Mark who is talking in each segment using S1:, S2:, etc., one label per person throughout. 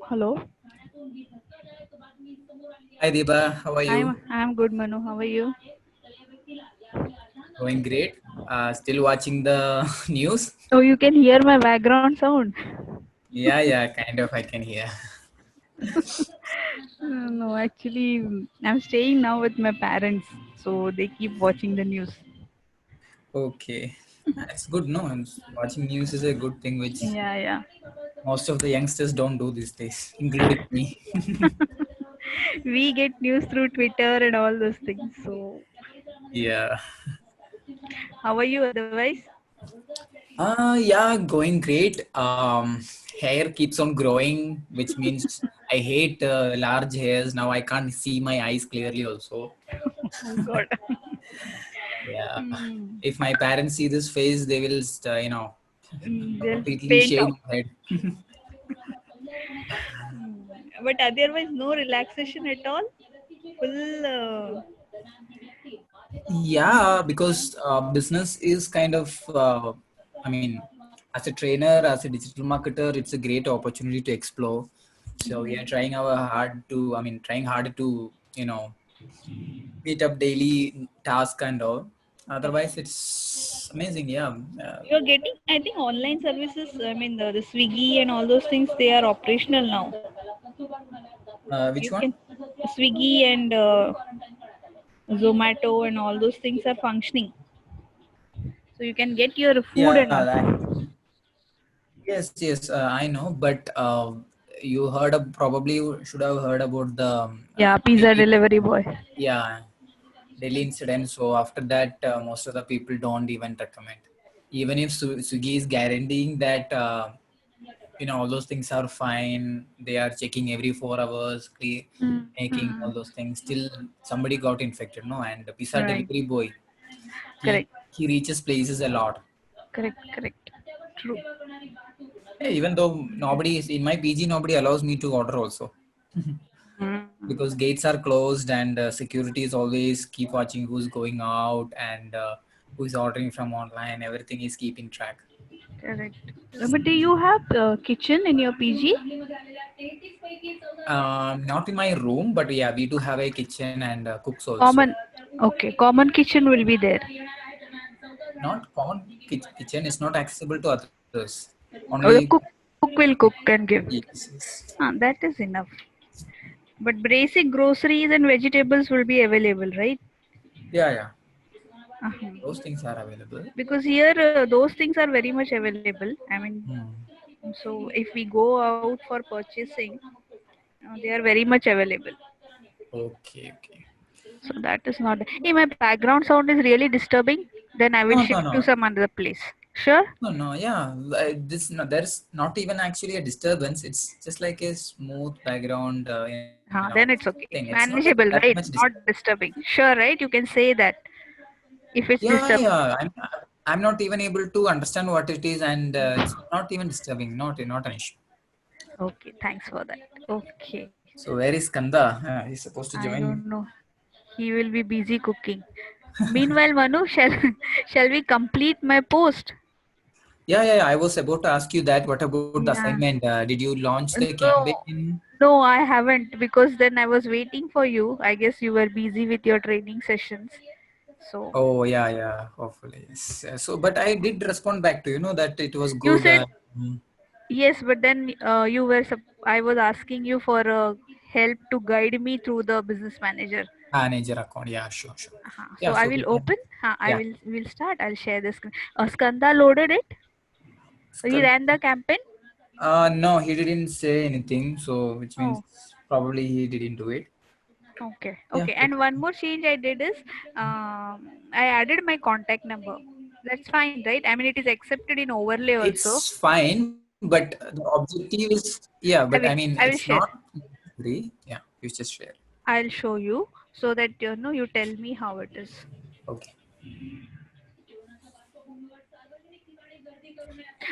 S1: Hello.
S2: Hi Deba, how are you?
S1: I'm good, Manu. How are you?
S2: Going great. Still watching the news?
S1: Oh, you can hear my background sound.
S2: Yeah, kind of. I can hear.
S1: No, actually, I'm staying now with my parents, so they keep watching the news.
S2: Okay, it's good. No, watching news is a good thing, which
S1: Yeah, yeah.
S2: most of the youngsters don't do these days, including me.
S1: We get news through Twitter and all those things. So,
S2: Yeah.
S1: how are you otherwise?
S2: Yeah, going great. Hair keeps on growing, which means I hate large hairs. Now I can't see my eyes clearly. Also,
S1: Oh God.
S2: yeah.
S1: Mm,
S2: If my parents see this face, they will,
S1: they'll
S2: completely
S1: paint
S2: shave
S1: off.
S2: my head.
S1: But otherwise, no relaxation at all. Full.
S2: Yeah, because business is kind of, I mean, as a trainer, as a digital marketer, it's a great opportunity to explore. So we are trying our hard to, trying hard to, meet up daily task and all. Otherwise, it's amazing. Yeah.
S1: You're getting, I think, online services. I mean, the Swiggy and all those things, they are operational now.
S2: Which
S1: You
S2: one?
S1: can Swiggy and Zomato and all those things are functioning, so you can get your food
S2: Yeah,
S1: and all.
S2: yes, I know. But you heard of, probably you should have heard about the
S1: Yeah, pizza
S2: Delhi,
S1: delivery boy.
S2: yeah, Delhi incident. So after that, most of the people don't even recommend. Even if Swiggy is guaranteeing that all those things are fine, they are checking every 4 hours, making all
S1: Mm.
S2: those things. Still, somebody got infected, no? And the pizza
S1: Right.
S2: delivery boy, he
S1: Correct.
S2: he reaches places a lot.
S1: Correct. Correct. True.
S2: Hey, even though nobody is in my PG, nobody allows me to order also.
S1: Mm.
S2: Because gates are closed and security is always keep watching who's going out and who is ordering from online. Everything is keeping track.
S1: Correct. But do you have kitchen in your PG?
S2: Not in my room, but yeah, we do have a kitchen and cooks also.
S1: Common. Okay. Common kitchen will be there.
S2: Not common kitchen is not accessible to others. Only
S1: Or the cook will cook and give.
S2: yes.
S1: Ah, that is enough. But basic groceries and vegetables will be available, right?
S2: Yeah.
S1: Uh-huh.
S2: Those things are available.
S1: Because here those things are very much available. I mean,
S2: Hmm.
S1: so if we go out for purchasing, they are very much available.
S2: Okay.
S1: So that is not. Hey, my background sound is really disturbing. Then I will
S2: No,
S1: shift
S2: no,
S1: to
S2: no.
S1: some other place. Sure.
S2: No. Yeah, this no, there's not even actually a disturbance. It's just like a smooth background,
S1: Then it's
S2: thing.
S1: okay.
S2: It's not that
S1: Manageable,
S2: much
S1: right?
S2: disturbance.
S1: Not disturbing. Sure, right? You can say that if it's disturbing.
S2: Yeah. I'm not even able to understand what it is, and it's not even disturbing. Not an issue.
S1: Okay, thanks for that. Okay.
S2: So where is Kanda? He's supposed to
S1: I
S2: join.
S1: don't know. He will be busy cooking. Meanwhile, Manu, shall we complete my post?
S2: Yeah. I was about to ask you that. What about the
S1: Yeah.
S2: assignment? Did you launch the
S1: No,
S2: campaign?
S1: no, I haven't because then I was waiting for you. I guess you were busy with your training sessions. So
S2: Oh yeah. Hopefully, yes. But I did respond back to that it was
S1: you
S2: good.
S1: said
S2: Mm,
S1: yes, but then I was asking you for help to guide me through the business manager.
S2: Manager account. Yeah, sure.
S1: So
S2: Yeah,
S1: I
S2: so
S1: will
S2: we can.
S1: open. I
S2: Yeah.
S1: will start. I'll share the screen. Skanda loaded it. He
S2: Scan-
S1: ran the campaign.
S2: no, he didn't say anything, so which means
S1: Oh,
S2: probably he didn't do it.
S1: okay,
S2: Yeah,
S1: okay.
S2: we
S1: And one more change I did is I added my contact number. That's fine, right? I mean, it is accepted in overlay also.
S2: it's fine, but the objective is yeah. But I mean,
S1: I
S2: it's
S1: will
S2: not
S1: share.
S2: agree. Yeah, you just share.
S1: I'll show you so that you know you tell me how it is.
S2: Okay.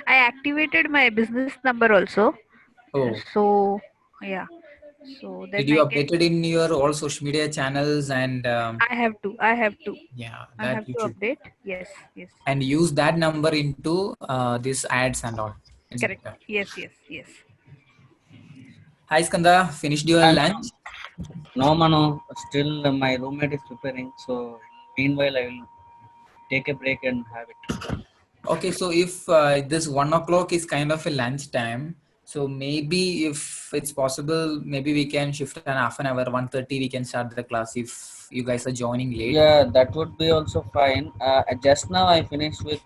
S1: I activated my business number also.
S2: Oh,
S1: So yeah. So
S2: did
S1: then
S2: you
S1: I
S2: update
S1: can.
S2: it in your all social media channels and
S1: I have to. I have to.
S2: yeah,
S1: I
S2: that
S1: have
S2: you
S1: to
S2: should
S1: update. Yes. Yes.
S2: and use that number into these ads and all. It's
S1: Correct.
S2: better.
S1: Yes. Yes. Yes.
S2: Hi Skanda, finished your
S3: And
S2: lunch?
S3: no, Mano, still my roommate is preparing. So meanwhile, I will take a break and have it.
S2: Okay, so if this 1 o'clock is kind of a lunch time, so maybe if it's possible, maybe we can shift an half an hour, 1:30 we can start the class if you guys are joining late.
S3: Yeah, that would be also fine. Just now I finished with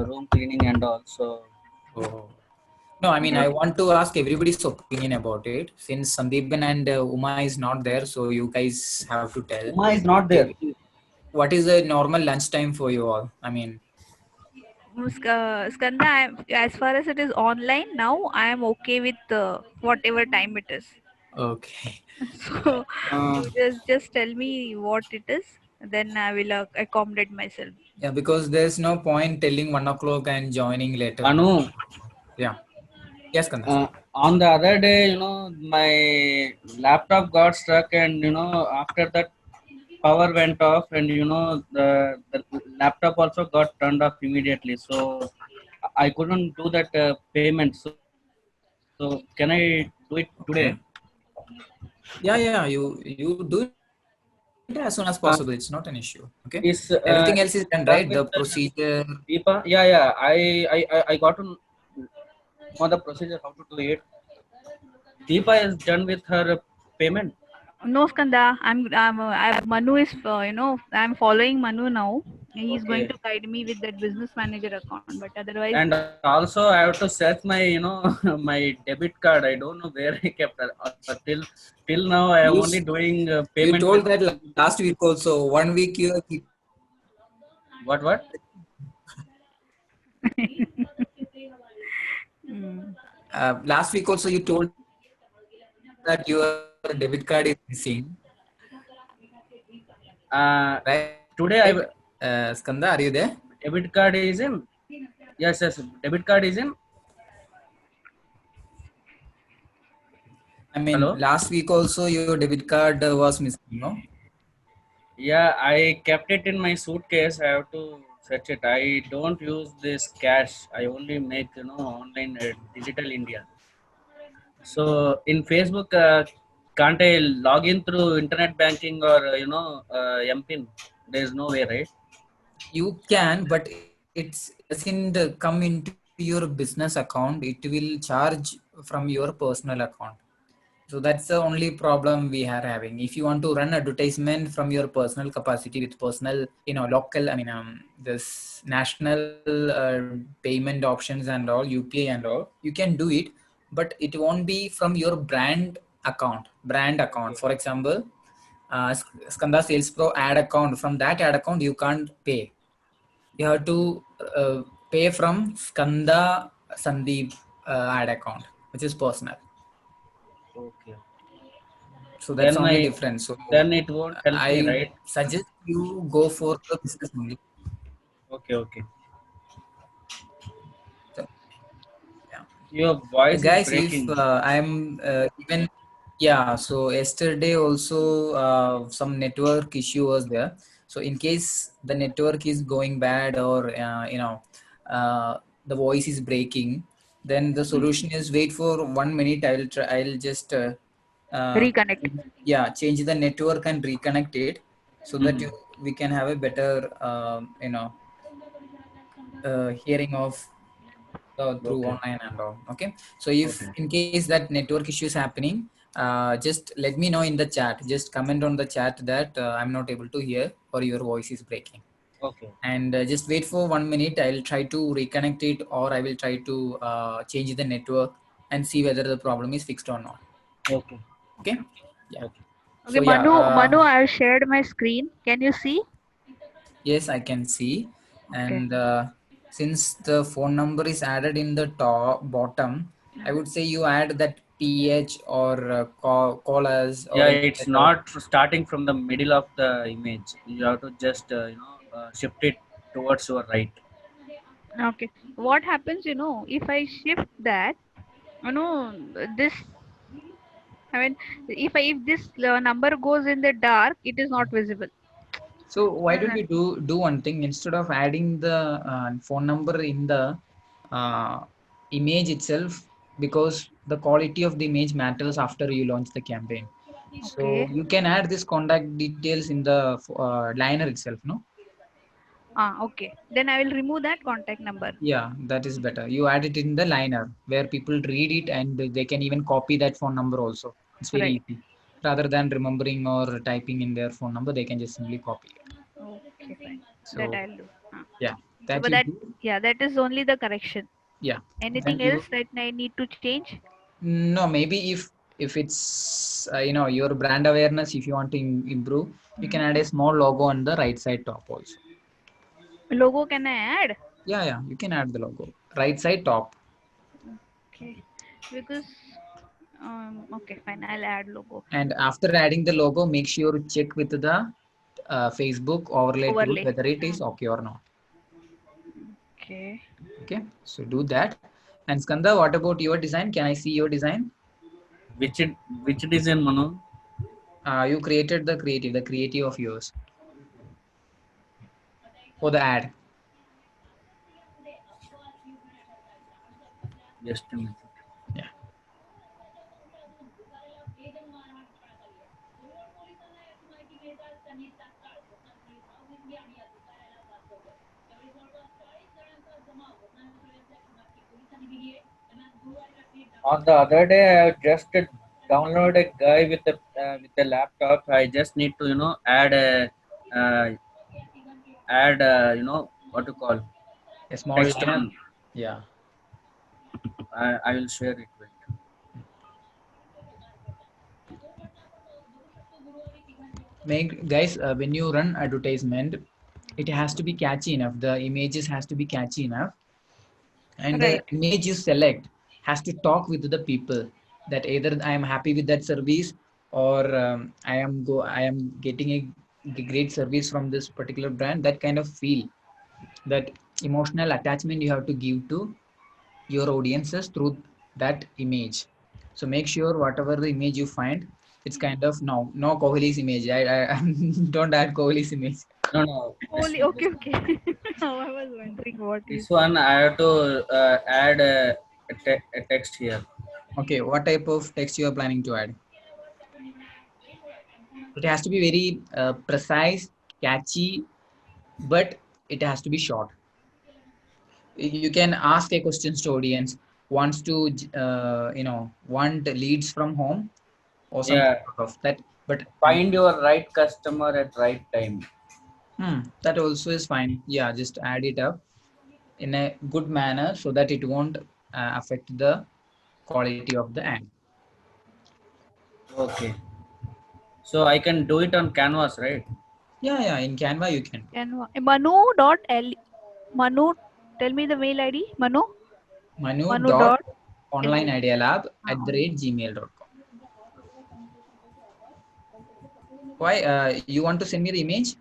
S3: room cleaning and all. So
S2: Oh. No, I mean, I want to ask everybody's opinion about it. Since Sandeepan and Uma is not there, so you guys have to tell.
S3: Uma is not
S2: Eh,
S3: there.
S2: What is the normal lunchtime for you all? I mean,
S1: Skanda, as far as it is online now, I am okay with whatever time it is.
S2: okay.
S1: So
S3: Uh,
S1: you just tell me what it is, then I will accommodate myself.
S2: Yeah, because there's no point telling 1 o'clock and joining later on.
S3: Anu,
S2: Yeah. Yes, Kanda.
S3: on the other day, my laptop got stuck, and after that power went off, and the laptop also got turned off immediately. So I couldn't do that payment. So can I do it today?
S2: Okay. Yeah, yeah, you do it as soon as possible. It's not an issue. Okay. Everything else is done,
S3: Is
S2: right? The
S3: done with
S2: procedure.
S3: Deepa? Yeah, yeah. I got to know the procedure how to do it. Deepa is done with her payment.
S1: No, Skanda, Manu is I'm following Manu now. He's going to
S3: Okay.
S1: guide me with that business manager account, but otherwise,
S3: And also I have to search my my debit card. I don't know where I kept it. Till now I am
S2: You
S3: only
S2: s-
S3: doing
S2: you
S3: payment with
S2: told that last week also. 1 week you are keeping it.
S3: what.
S1: mm,
S2: Last week also you told that your debit card is missing, right?
S3: Uh, Today I
S2: Skanda, are you there?
S3: debit card is in. Yes, debit card is in.
S2: I mean,
S3: Hello.
S2: last week also your debit card was missing, no?
S3: Yeah, I kept it in my suitcase. I have to search it. I don't use this cash. I only make online digital India. So in Facebook, can't I log in through internet banking or MPIN? There is no way, right?
S2: You can, but it's doesn't come into your business account. It will charge from your personal account. So that's the only problem we are having. If you want to run advertisement from your personal capacity with personal, local, I mean, this national payment options and all, UPI and all, you can do it, but it won't be from your brand account. For example, Skanda Sales Pro ad account. From that ad account, you can't pay. You have to pay from Skanda Sandeep ad account, which is personal.
S3: Okay.
S2: So that's the
S3: Then
S2: only
S3: I
S2: difference. So
S3: then it won't help me,
S2: I
S3: right?
S2: suggest you go for the business only.
S3: Okay.
S2: So, yeah.
S3: Your voice is
S2: Guys, if
S3: breaking.
S2: I'm even yeah, so yesterday also some network issue was there. So in case the network is going bad or uh, the voice is breaking, then the solution is wait for 1 minute. I will try. I'll just uh,
S1: reconnect.
S2: yeah, change the network and reconnect it so that
S3: Hmm.
S2: we can have a better hearing of through
S3: Okay.
S2: online and all. Okay, so if
S3: Okay.
S2: in case that network issue is happening, just let me know in the chat. Just comment on the chat that I'm not able to hear or your voice is breaking,
S3: Okay.
S2: and just wait for 1 minute. I'll try to reconnect it, or I will try to change the network and see whether the problem is fixed or not.
S3: Okay.
S2: Okay. Yeah.
S3: Okay.
S2: So
S1: Okay,
S2: yeah,
S1: Manu, I have shared my screen. Can you see?
S2: yes, I can see.
S1: Okay.
S2: And since the phone number is added in the top bottom, I would say you add that PH or call us or
S3: Yeah,
S2: any
S3: it's
S2: kind of.
S3: not starting from the middle of the image. You have to just shift it towards your right.
S1: Okay. What happens, if I shift that, this, I mean, if this number goes in the dark, it is not visible.
S2: So why don't
S1: Uh,
S2: you do one thing instead of adding the phone number in the uh, image itself, because the quality of the image matters after you launch the campaign. So
S1: Okay.
S2: you can add this contact details in the liner itself, no?
S1: Okay. Then I will remove that contact number.
S2: Yeah, that is better. You add it in the liner where people read it and they can even copy that phone number also. It's very
S1: Right.
S2: easy. Rather than remembering or typing in their phone number, they can just simply copy it.
S1: Okay, fine. That
S2: So
S1: I'll do.
S2: yeah,
S1: So,
S2: that
S1: but
S2: you
S1: that,
S2: do.
S1: yeah, that is only the correction.
S2: Yeah, then
S1: Anything
S2: you.
S1: else that I need to change?
S2: No, maybe if it's your brand awareness, if you want to improve, you can add a small logo on the right side top also.
S1: Logo can I add?
S2: Yeah, yeah, you can add the logo right side top.
S1: Okay. Because, okay, fine. I'll add logo.
S2: And after adding the logo, make sure to check with the Facebook overlay tool
S1: Overlay.
S2: whether it is okay or not.
S1: Okay.
S2: Okay, so do that. And Skanda, what about your design? Can I see your design?
S3: Which it which design, Manu?
S2: You created the creative of yours for the ad.
S3: Just a minute.
S2: Yeah.
S3: On the other day, I just download a guy with a laptop. I just need to uh, add what to call
S2: A small
S3: text
S2: liner.
S3: on.
S2: Yeah.
S3: I will share it. With.
S2: Make guys, when you run advertisement, it has to be catchy enough. The images has to be catchy enough, and the
S1: Right.
S2: image you select has to talk with the people that either I am happy with that service, or I am getting a great service from this particular brand. That kind of feel, that emotional attachment you have to give to your audiences through that image. So make sure whatever the image you find, it's kind of no Kohli's image. I don't add Kohli's image.
S3: No, no.
S1: Only okay, okay. Now I was wondering what is.
S3: This one I have to add a text here.
S2: Okay, what type of text you are planning to add? It has to be very precise, catchy, but it has to be short. You can ask a questions to audience, wants to want leads from home or something
S3: Yeah,
S2: sort of that. But
S3: find your right customer at right time.
S2: that also is fine. Yeah, just add it up in a good manner so that it won't affect the quality of the ad.
S3: Okay. So I can do it on Canvas, right?
S2: Yeah, yeah, in Canva you can.
S1: Canva. Manu dot L. Manu, tell me the mail ID.
S2: Manu
S1: Manu
S2: dot
S1: dot L.
S2: online idea lab at the
S1: Online.
S2: rate gmail.com. Why you want to send me the image?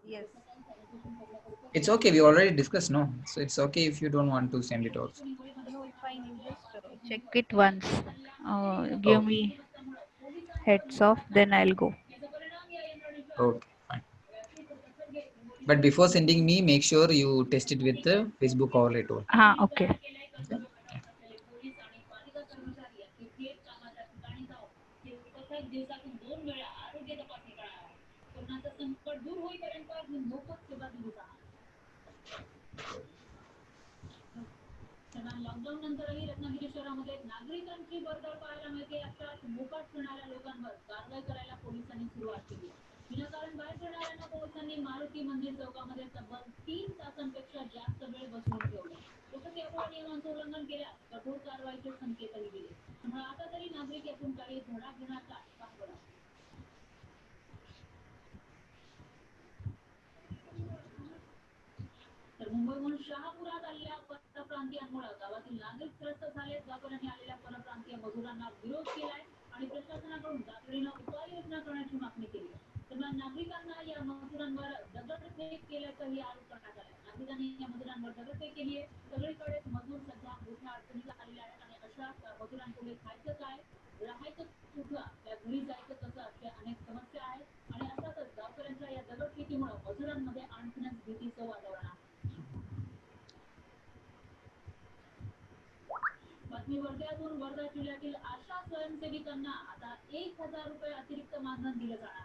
S1: Yes.
S2: It's okay, we already discussed, no? So it's okay if you don't want to send it also.
S1: No, it's fine. You just check it once. Give
S2: Okay,
S1: me heads off, then I'll go.
S2: okay, fine. But before sending me, make sure you test it with the Facebook overlay tool.
S1: Okay.
S2: Okay. Yeah.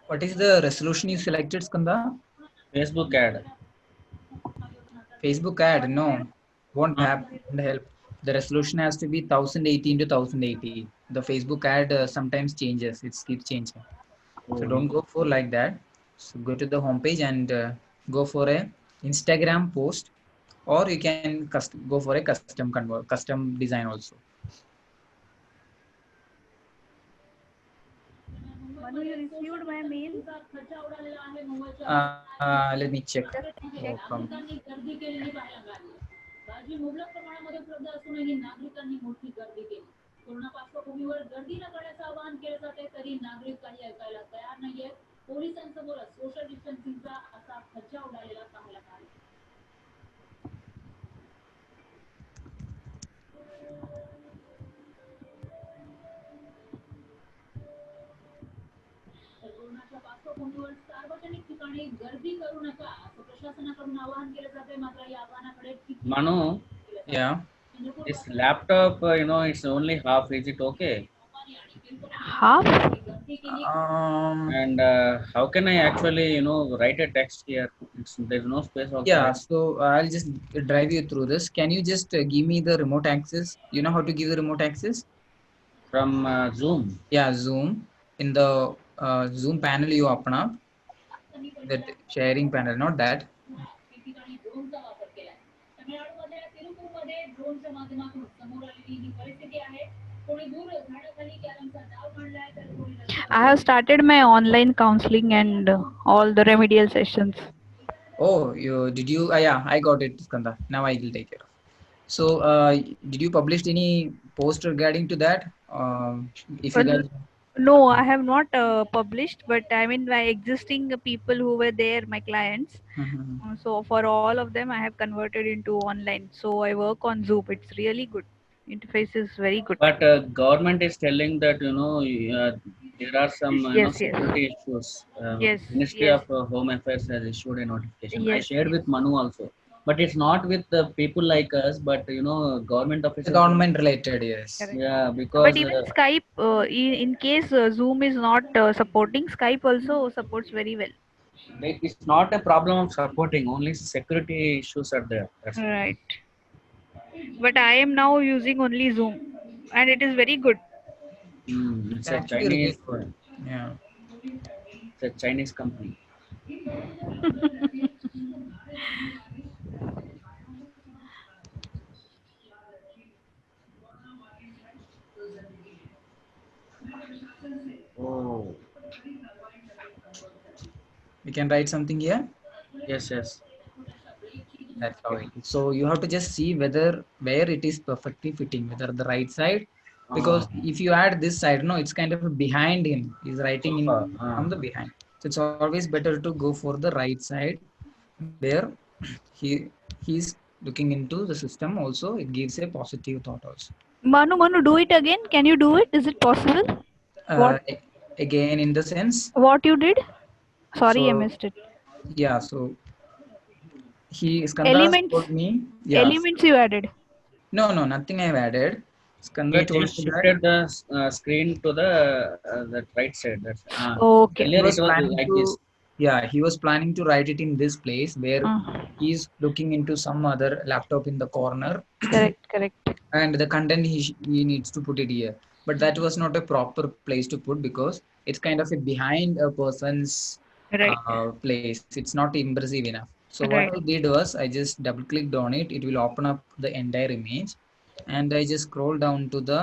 S2: What is the resolution you selected, Skanda?
S3: Facebook ad.
S2: Facebook ad? No, won't
S3: Not
S2: help. The resolution has to be 1080 into 1080. The Facebook ad sometimes changes. It keeps changing. So
S3: oh,
S2: don't go for like that. So go to the homepage and go for a Instagram post, or you can go for a custom design also.
S1: Manu, you received my mail?
S2: Let me check.
S1: Just check,
S2: Welcome.
S1: please.
S3: Manu,
S2: Yeah.
S3: this laptop, it's only half. Is it okay?
S1: Half?
S3: And how can I actually, write a text here? There's no space
S2: Yeah,
S3: outside.
S2: so I'll just drive you through this. Can you just give me the remote access? You know how to give the remote access?
S3: From Zoom.
S2: Yeah, Zoom. In the Zoom panel, you open up that sharing panel, not that.
S1: I have started my online counseling and all the remedial sessions.
S2: Oh, yeah, I got it, Skanda. Now I will take care of. So, did you publish any post regarding to that? If you guys.
S1: No, I have not published, but I mean my existing people who were there, my clients.
S2: Mhm.
S1: So for all of them, I have converted into online. So I work on Zoom. It's really good. Interface is very good.
S3: But government is telling that, there are some,
S1: Yes, yes,
S3: security issues.
S1: yes,
S3: Ministry
S1: yes,
S3: of Home Affairs has issued a notification. I
S1: yes,
S3: shared
S1: yes.
S3: with Manu also. But it's not with the people like us, but, government
S2: The
S3: officials.
S2: government related, yes.
S1: Correct.
S3: Yeah,
S1: But
S3: because
S1: even Skype, in case Zoom is not supporting, Skype also supports very well.
S3: it's not a problem of supporting, only security issues are there. That's why.
S1: Right. But I am now using only Zoom, and it is very good.
S3: It's a
S2: Actually, really
S3: Chinese,
S2: good. Yeah.
S3: it's a Chinese company. Oh,
S2: We can write something here.
S3: yes, yes.
S2: That's how it is. So you have to just see whether where it is perfectly fitting, whether the right side. Because
S3: Uh,
S2: if you add this side, no, it's kind of behind him. He's writing
S3: so
S2: in
S3: far.
S2: from the behind. So it's always better to go for the right side where he he's looking into the system also. It gives a positive thought also.
S1: Manu, do it again. Can you do it? Is it possible? What
S2: Again, in the sense,
S1: what you did? Sorry, I
S2: so
S1: missed it.
S2: yeah, so he Skanda
S1: Elements,
S2: told me, yeah,
S1: elements you added.
S2: no, nothing I've added.
S3: He
S2: Skanda told
S3: just
S2: me that
S3: shifted the screen to the right side. That's
S1: Okay.
S2: he
S3: earlier it
S2: was
S3: was
S2: planning
S3: like
S2: to,
S3: this.
S2: yeah, he was planning to write it in this place where
S1: Uh,
S2: he's looking into some other laptop in the corner,
S1: correct, correct.
S2: and the content he needs to put it here, but that was not a proper place to put because it's kind of a behind a person's
S1: Right,
S2: place. It's not impressive enough. So what I
S1: right.
S2: did was I just double clicked on it. It will open up the entire image, and I just scroll down to the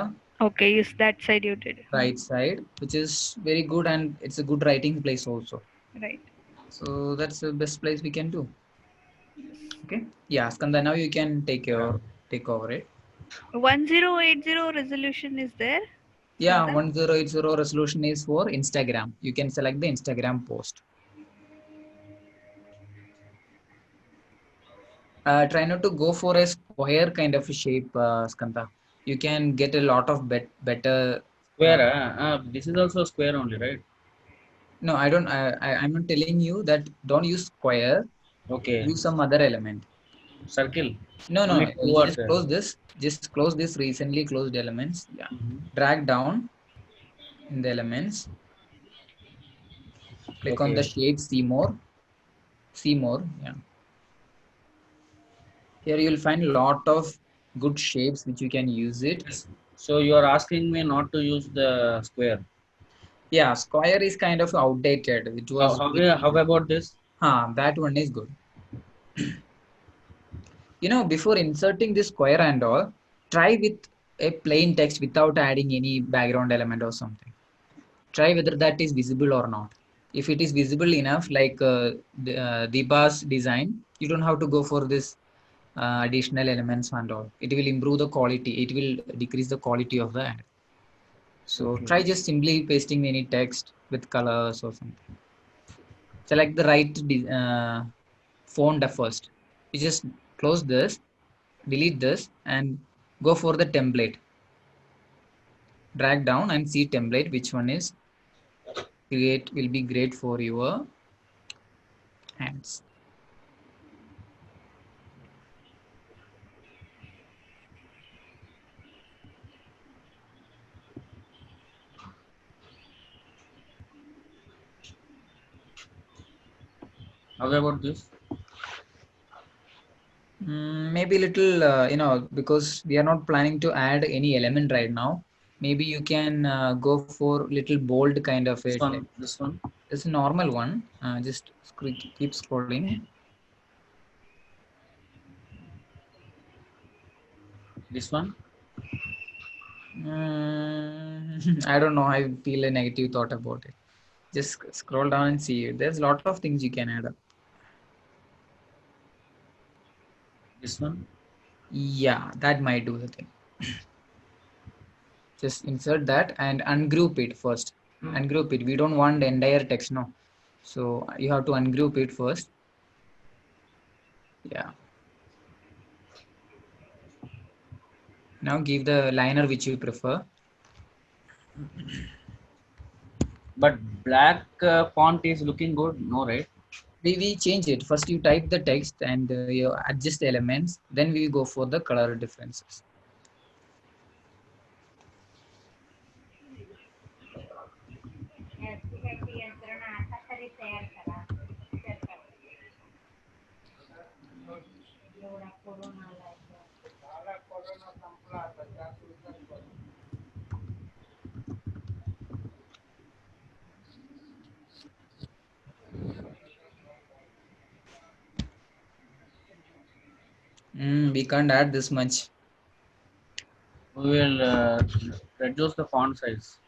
S1: Okay, yes, that side you did.
S2: right side, which is very good, and it's a good writing place also.
S1: Right.
S2: So that's the best place we can do. Okay. Yeah, Skanda, now you can take over it.
S1: 1080 resolution is there.
S2: Yeah, 1080 resolution is for Instagram. You can select the Instagram post. Try not to go for a square kind of a shape, Skanda. You can get a lot of better. Uh,
S3: Square. This is also square only, right?
S2: no, I don't. I'm not telling you that don't use square.
S3: Okay.
S2: Use some other element.
S3: Circle.
S2: No, no.
S3: Only two
S2: You
S3: are
S2: just
S3: there.
S2: close this. Just close this recently closed elements. Yeah.
S3: Mhm.
S2: Drag down in the elements. Click on the
S3: Okay.
S2: shape. See more. See more. Yeah. Here you will find a lot of good shapes which you can use it.
S3: Yes. So you are asking me not to use the square.
S2: Yeah, square is kind of outdated. It
S3: How
S2: was
S3: how,
S2: very,
S3: how about this?
S2: that one is good. Before inserting this square and all, try with a plain text without adding any background element or something. Try whether that is visible or not. If it is visible enough, like Deepa's design, you don't have to go for this additional elements and all. It will improve the quality. It will decrease the quality of the ad. So
S3: Okay.
S2: try just simply pasting any text with colors or something. Select the right font first. You just close this, delete this, and go for the template. Drag down and see template which one is create will be great for your ads.
S3: How about this?
S2: Maybe little because we are not planning to add any element right now. Maybe you can go for little bold kind of a
S3: This
S2: text.
S3: one. This one.
S2: It's a normal one. Just keep scrolling.
S3: This one.
S2: I don't know. I feel a negative thought about it. Just scroll down and see. There's a lot of things you can add up.
S3: This one.
S2: Yeah, that might do the thing. Just insert that and ungroup it first. Ungroup it. We don't want the entire text, no. So you have to ungroup it first. Yeah. Now give the liner which you prefer.
S3: But black font is looking good. No, right?
S2: We change it. First you type the text and you adjust the elements. Then we go for the color differences. We can't add this much.
S3: We will reduce the font size.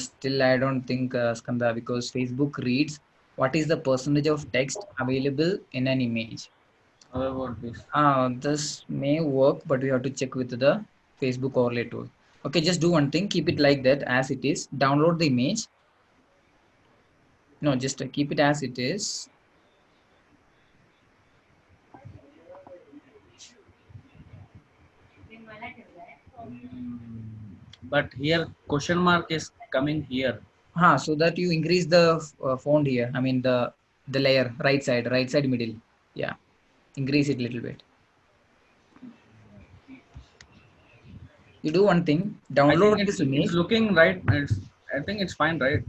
S2: Still, I don't think, Skanda, because Facebook reads what is the percentage of text available in an image.
S3: How about this?
S2: This may work, but we have to check with the Facebook overlay tool. Okay, just do one thing. Keep it like that as it is. Download the image. No, just keep it as it is.
S3: But here question mark is coming here.
S2: So that you increase the font here. I mean the layer right side middle. Yeah, increase it a little bit. You do one thing.
S3: I think
S2: Download
S3: it's
S2: this
S3: it's
S2: image.
S3: looking right. I think it's fine, right?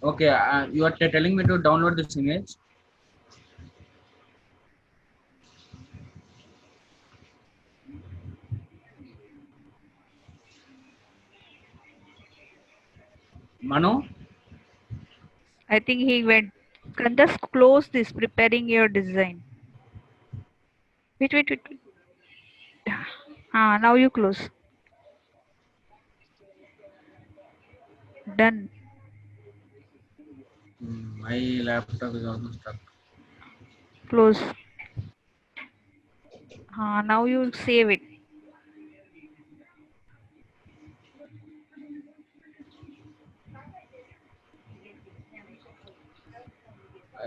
S3: Okay. You are telling me to download this image. Manu,
S1: I think he went. Kandas, close this, preparing your design. Wait, wait, wait, wait. Now you close. Done.
S3: my laptop is almost stuck.
S1: Close. Now you save it.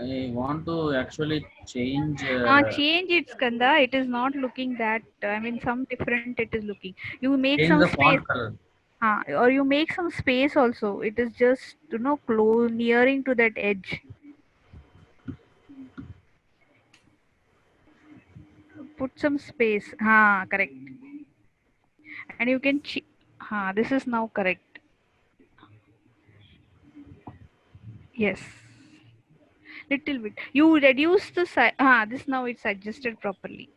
S3: I want to actually change.
S1: Change it, Skanda. It is not looking that. I mean, some different. It is looking. You make
S3: Change
S1: some
S3: the
S1: space.
S3: font color.
S1: Or you make some space also. It is just close nearing to that edge. Put some space. Correct. And you can. This is now correct. Yes. Little bit. You reduce the size. This now it's adjusted properly.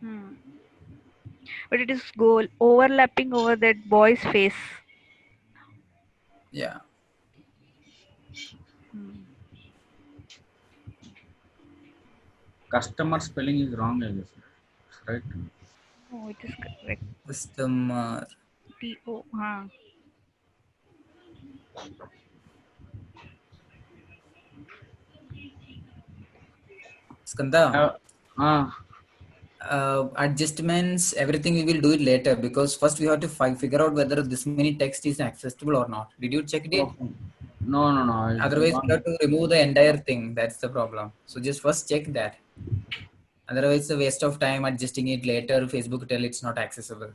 S1: Hmm. But it is overlapping over that boy's face.
S2: Yeah.
S1: Hmm.
S3: Customer spelling is wrong, I guess. Right?
S1: Oh, it is correct.
S2: Customer.
S1: T-O.
S2: Skanda.
S3: Uh, uh,
S2: Adjustments, everything we will do it later because first we have to figure out whether this many text is accessible or not. Did you check it?
S3: okay. No, no, no.
S2: Otherwise, we have to remove the entire thing. That's the problem. So just first check that. Otherwise, it's a waste of time adjusting it later. Facebook tell it's not accessible.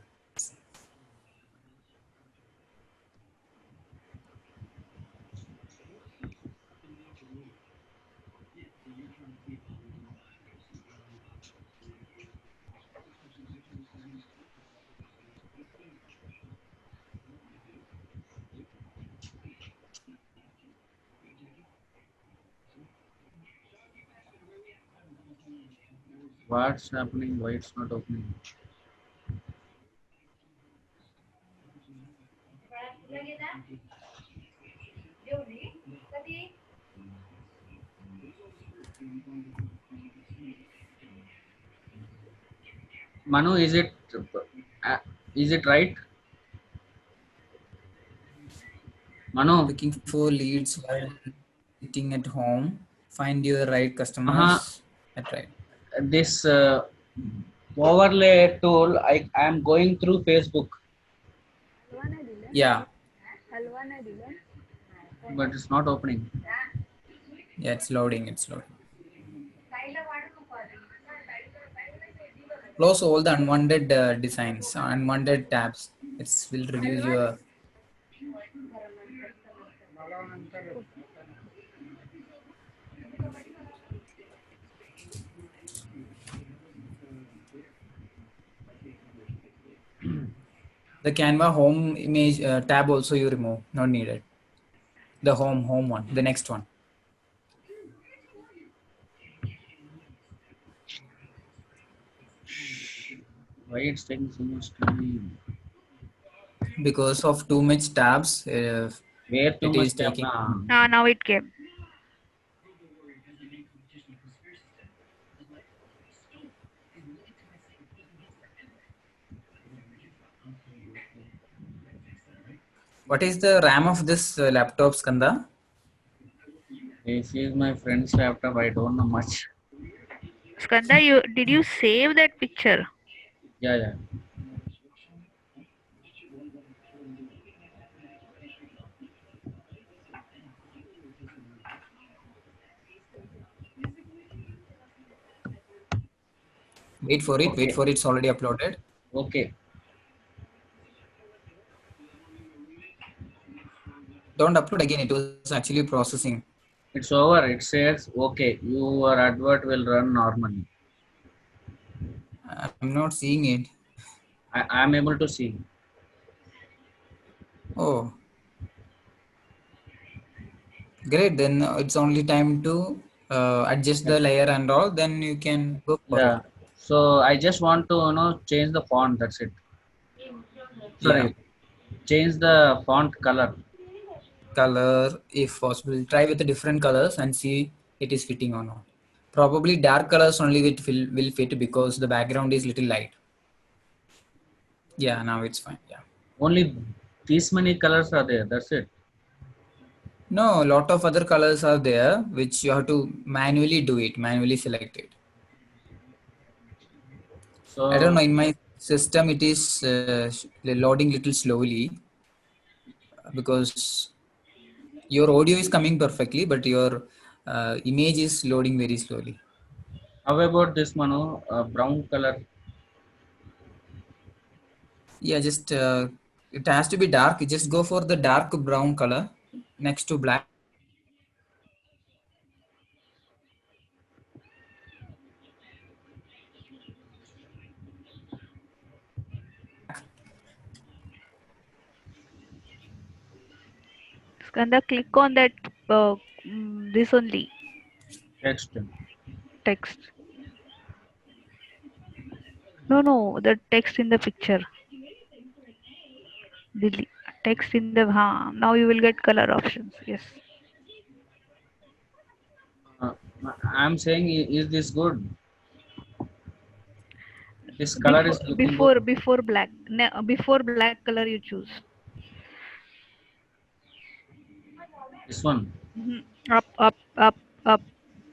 S3: What's happening? Why it's not opening? Manu, uh, is it right? Manu,
S2: Looking for leads while sitting at home. Find your right
S3: uh-huh.
S2: customers at right.
S3: This overlay tool, I am going through Facebook,
S2: Yeah,
S3: but it's not opening.
S2: yeah, it's loading. It's loading. Close all the unwanted designs, unwanted tabs. It will reduce your. The Canva home image tab also you remove. Not needed. The home one. The next one.
S3: Why it's taking so much time?
S2: Because of too much tabs,
S3: Where too
S2: it
S3: much
S2: is
S3: tab
S2: taking.
S3: now?
S1: Now it came.
S2: What is the RAM of this laptop, Skanda?
S3: This is my friend's laptop. I don't know much.
S1: Skanda, did you save that picture?
S3: Yeah, yeah.
S2: Wait for it. Wait
S3: Okay,
S2: for it. It's already uploaded.
S3: okay.
S2: Don't upload again. It was actually processing.
S3: It's over. It says, okay, your advert will run normally.
S2: I'm not seeing it.
S3: I am able to see.
S2: Oh, great. Then it's only time to adjust
S3: Yeah.
S2: the layer and all. Then you can go for it.
S3: Yeah. So I just want to change the font. That's it.
S2: Yeah.
S3: Sorry, change the font color.
S2: Color, if possible. Try with the different colors and see it is fitting or not. Probably dark colors only will fit because the background is little light. Yeah, now it's fine. Yeah.
S3: Only these many colors are there. That's it.
S2: No, a lot of other colors are there which you have to manually do it, manually select it. I don't know.
S3: So
S2: In my system, it is loading little slowly because your audio is coming perfectly, but your image is loading very slowly.
S3: how about this Manu? Brown color.
S2: Yeah, just it has to be dark. You just go for the dark brown color next to black.
S1: Skanda, click on that this only
S3: Text.
S1: text. No, no, the text in the picture. The text in the now you will get color options. Yes.
S3: Uh, I'm saying, is this good? This color
S1: Before
S3: is looking good.
S1: before black. Before black color you choose.
S3: This one.
S1: Mhm. Up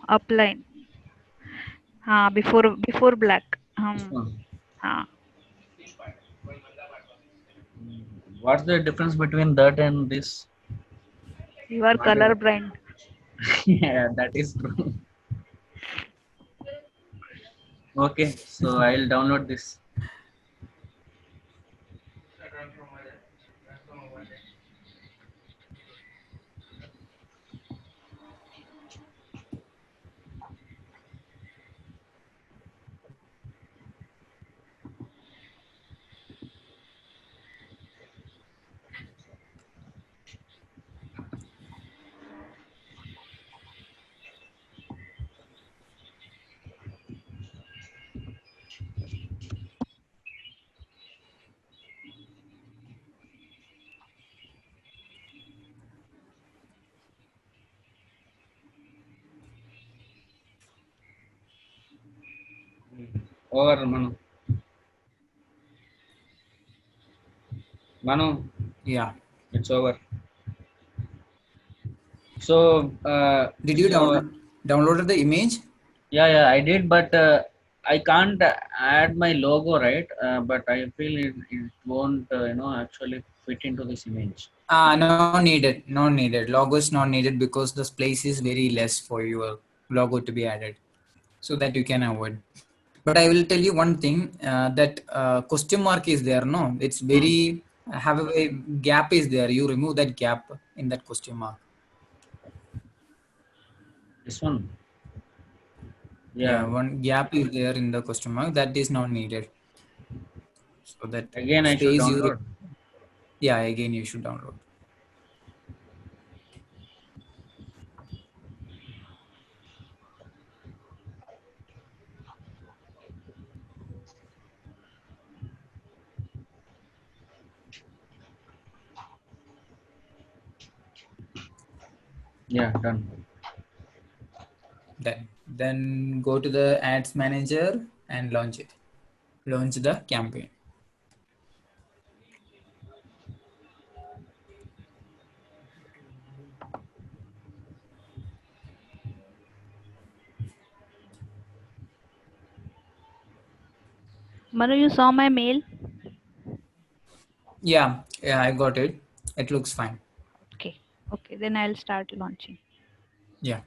S1: up line. Before black.
S3: This one.
S1: हाँ,
S3: What's the difference between that and this?
S1: you are
S3: What is
S1: color
S3: it?
S1: blind.
S3: Yeah, that is true. Okay, so I'll download this. Over, Manu. Manu,
S2: Yeah.
S3: it's over. So,
S2: Did you downloaded the image?
S3: yeah, yeah, I did, but I can't add my logo, right? But I feel it won't, actually fit into this image.
S2: No needed. No needed. Logo is not needed because the space is very less for your logo to be added, so that you can avoid. But I will tell you one thing that question mark is there. No, it's
S3: Hmm.
S2: very have a gap is there. You remove that gap in that question mark.
S3: This one,
S2: Yeah,
S3: yeah.
S2: one gap is there in the question mark that is not needed. So that
S3: Again, I should
S2: space you
S3: download.
S2: yeah again you should download.
S3: Yeah, done.
S2: Then go to the ads manager and launch it. Launch the campaign.
S1: Manu, you saw my mail?
S2: Yeah, I got it. It looks fine.
S1: Okay. Okay, then I'll start launching.
S2: Yeah.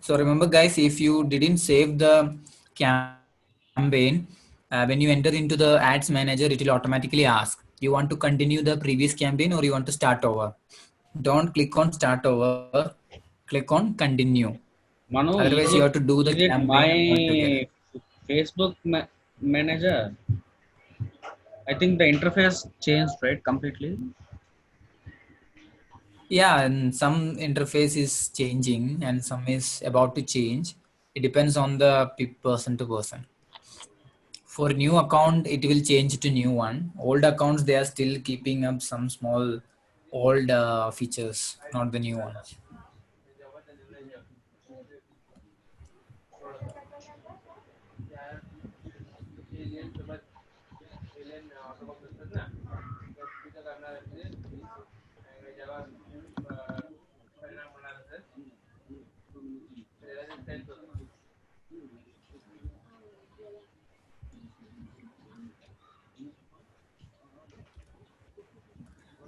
S2: So remember, guys, if you didn't save the campaign, when you enter into the ads manager, it will automatically ask, you want to continue the previous campaign or you want to start over? Don't click on start over, click on continue.
S3: Manu,
S2: Otherwise, you have to do the
S3: is it
S2: campaign altogether.
S3: my Facebook manager? I think the interface changed, right, completely.
S2: Yeah, and some interface is changing and some is about to change. It depends on the person to person. For new account, it will change to new one. Old accounts, they are still keeping up some small old features, not the new ones.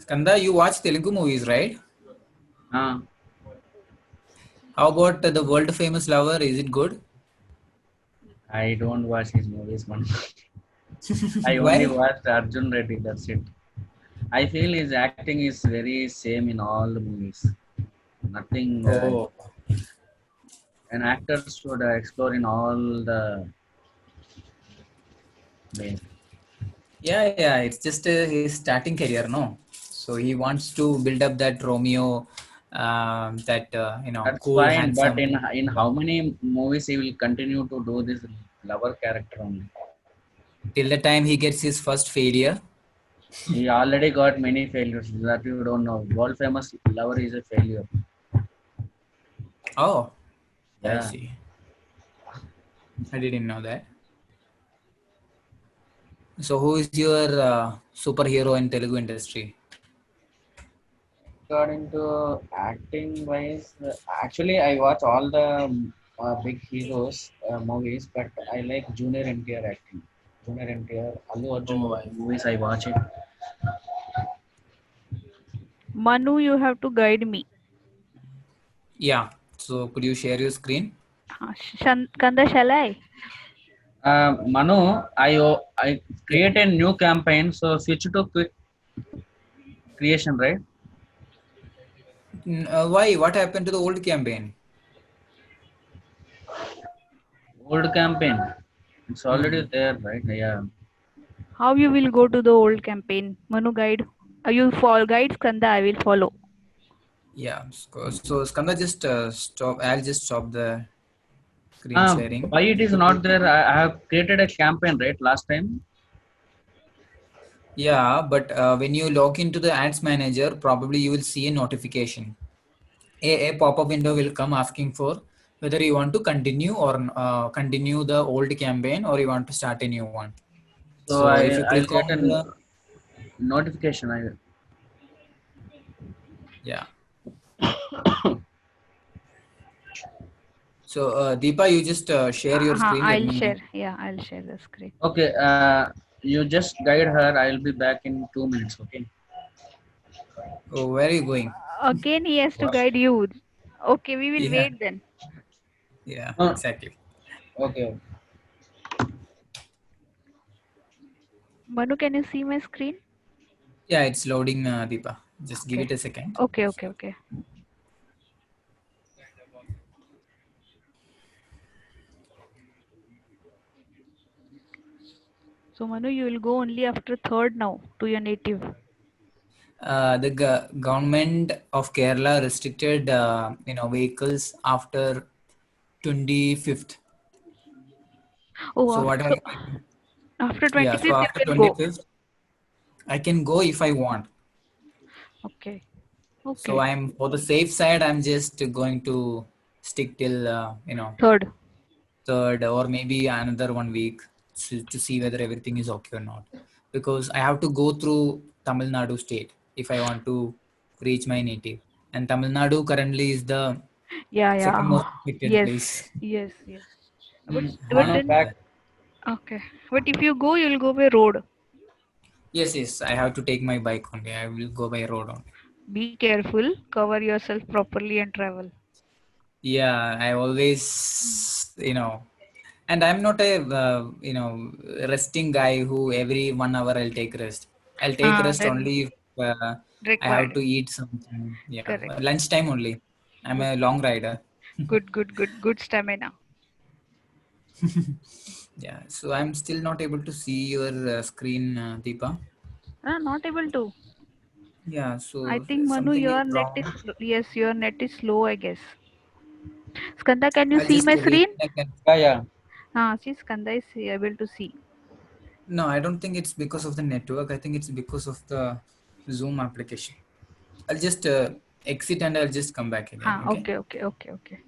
S2: Kanda, you watch Telugu movies, right?
S3: Uh,
S2: How about the world famous lover? Is it good?
S3: I don't watch his movies, man. I only
S2: Why?
S3: watched Arjun Reddy. That's it. I feel his acting is very same in all the movies. Nothing.
S2: Oh,
S3: An actor should explore in all the ways.
S2: yeah. It's just his starting career, no? So he wants to build up that Romeo, that
S3: That's
S2: cool,
S3: fine, but
S2: handsome.
S3: in how many movies he will continue to do this lover character only?
S2: Till the time he gets his first failure.
S3: He already got many failures that you don't know. World famous lover is a failure.
S2: Oh, I
S3: Yeah,
S2: see. I didn't know that. So who is your superhero in Telugu industry?
S3: according to acting wise, actually I watch all the big heroes movies, but I like Junior NTR acting. Junior NTR, Allu Arjun
S2: Oh, I
S3: movies I watch it.
S1: Manu, you have to guide me.
S2: yeah. So could you share your screen?
S1: Kanda, shall I?
S3: Manu, I
S2: Yeah.
S3: create a new campaign, so switch to quick creation, right?
S2: Why? What happened to the old campaign?
S3: Old campaign, it's already
S2: Hmm.
S3: there, right? Yeah.
S1: How you will go to the old campaign? Manu, guide. You follow guide Skanda, I will follow.
S2: Yeah. So Skanda, just stop. I'll just stop the screen sharing.
S3: Why it is not there? I have created a campaign, right? Last time.
S2: Yeah, but when you log into the ads manager, probably you will see a notification. A pop-up window will come asking for whether you want to continue or continue the old campaign or you want to start a new one.
S3: So
S2: So if you
S3: I'll
S2: click
S3: get
S2: on
S3: a
S2: the
S3: notification.
S2: yeah. So Deepa, you just share your screen. Let
S1: I'll
S2: me.
S1: share. Yeah, I'll share the screen.
S3: Okay. You just guide her. I'll be back in 2 minutes. Okay.
S2: Oh, where are you going?
S1: Again, he has to
S2: Wow.
S1: guide you. Okay, we will
S2: Yeah.
S1: wait then.
S2: Yeah.
S3: Uh,
S2: Exactly.
S3: okay.
S1: Manu, can you see my screen?
S2: Yeah, it's loading, Deepa. Just give
S1: Okay.
S2: it a second.
S1: Okay. So Manu, you will go only after third now to your native.
S2: The government of Kerala restricted, vehicles after 25th.
S1: Oh,
S2: So what
S1: so
S2: I
S1: after
S2: yeah. So
S1: 25th
S2: after
S1: you will go.
S2: 25th, I can go if I want.
S1: Okay.
S2: So
S1: Okay.
S2: I'm for the safe side. I'm just going to stick till
S1: Third.
S2: third or maybe another 1 week to see whether everything is okay or not. Because I have to go through Tamil Nadu state if I want to reach my native. And Tamil Nadu currently is the
S1: Yeah.
S2: second most affected
S1: Yes.
S2: place.
S1: Yes. But
S3: Manu
S2: And
S1: then
S3: back.
S1: okay. But if you go, you'll go by road.
S2: yes, I have to take my bike only. I will go by road only.
S1: Be careful. Cover yourself properly and travel.
S2: Yeah, I always, and I'm not a, resting guy who every 1 hour I'll take rest. I'll take rest
S1: Then
S2: only if I have
S1: required.
S2: to eat something. Yeah,
S1: Correct.
S2: lunchtime only. I'm
S1: Good.
S2: a long rider.
S1: Good stamina.
S2: Yeah, so I'm still not able to see your screen, Deepa.
S1: Not able to.
S2: Yeah,
S1: I
S2: so
S1: think Manu,
S2: something is
S1: your net is
S2: wrong.
S1: yes, your net is slow, I guess. Skanda, can you
S2: I'll
S1: see
S2: just
S1: my screen?
S2: reconnect.
S3: Yeah.
S1: See, Skanda is able to see.
S2: No, I don't think it's because of the network. I think it's because of the Zoom application. I'll just exit and I'll just come back again. Okay.
S1: Okay.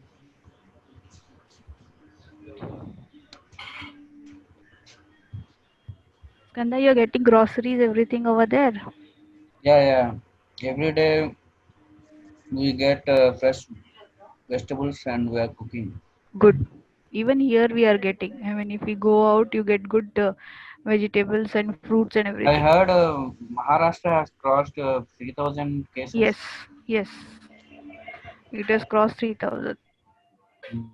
S1: Skanda, you're getting groceries, everything over there.
S3: Yeah. Every day we get fresh vegetables and we are cooking.
S1: Good. Even here we are getting. I mean, if we go out, you get good vegetables and fruits and
S3: I
S1: everything.
S3: heard Maharashtra has crossed 3,000
S1: Yes,
S3: cases.
S1: yes, it has crossed 3,000.
S3: Mm.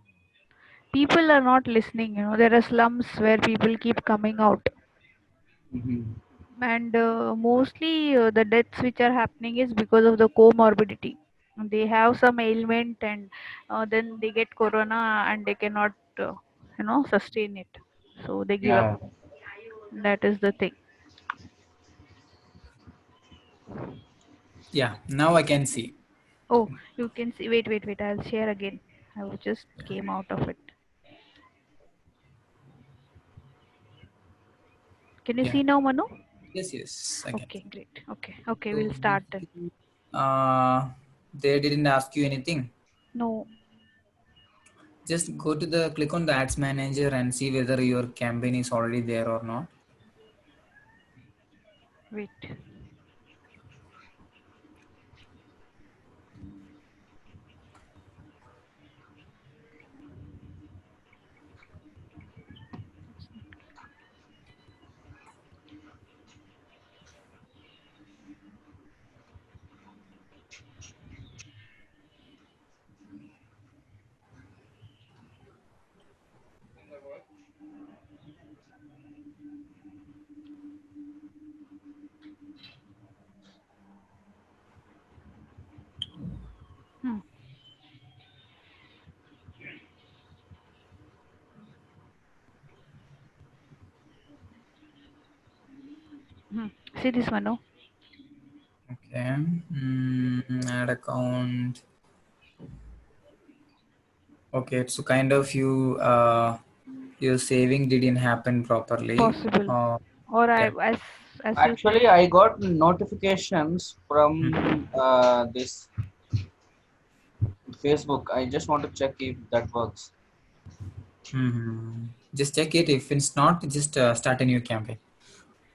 S1: People are not listening, there are slums where people keep coming out,
S3: Mhm.
S1: and mostly the deaths which are happening is because of the comorbidity. They have some ailment, and then they get corona and they cannot sustain it, so they give up.
S3: Yeah.
S1: That is the thing.
S2: Yeah, now I can see.
S1: Oh, you can see. Wait, wait, wait, I'll share again. Just came out of it. Can you
S2: Yeah.
S1: see now, Manu?
S2: Yes, yes, I can.
S1: Okay, great. Okay, okay,
S2: So
S1: we'll start then.
S2: basically, they didn't ask you anything.
S1: No.
S2: Just go to the click on the ads manager and see whether your campaign is already there or not.
S1: Wait. Hmm. Hmm. See this one, no?
S2: Okay. Ad account. Okay, so kind of your saving didn't happen properly.
S1: Possible. Or
S2: Yeah.
S1: as you said.
S3: Actually, I got notifications
S2: Mhm.
S3: from this Facebook. I just want to check if that works.
S2: Just check it. If it's not, just start a new campaign.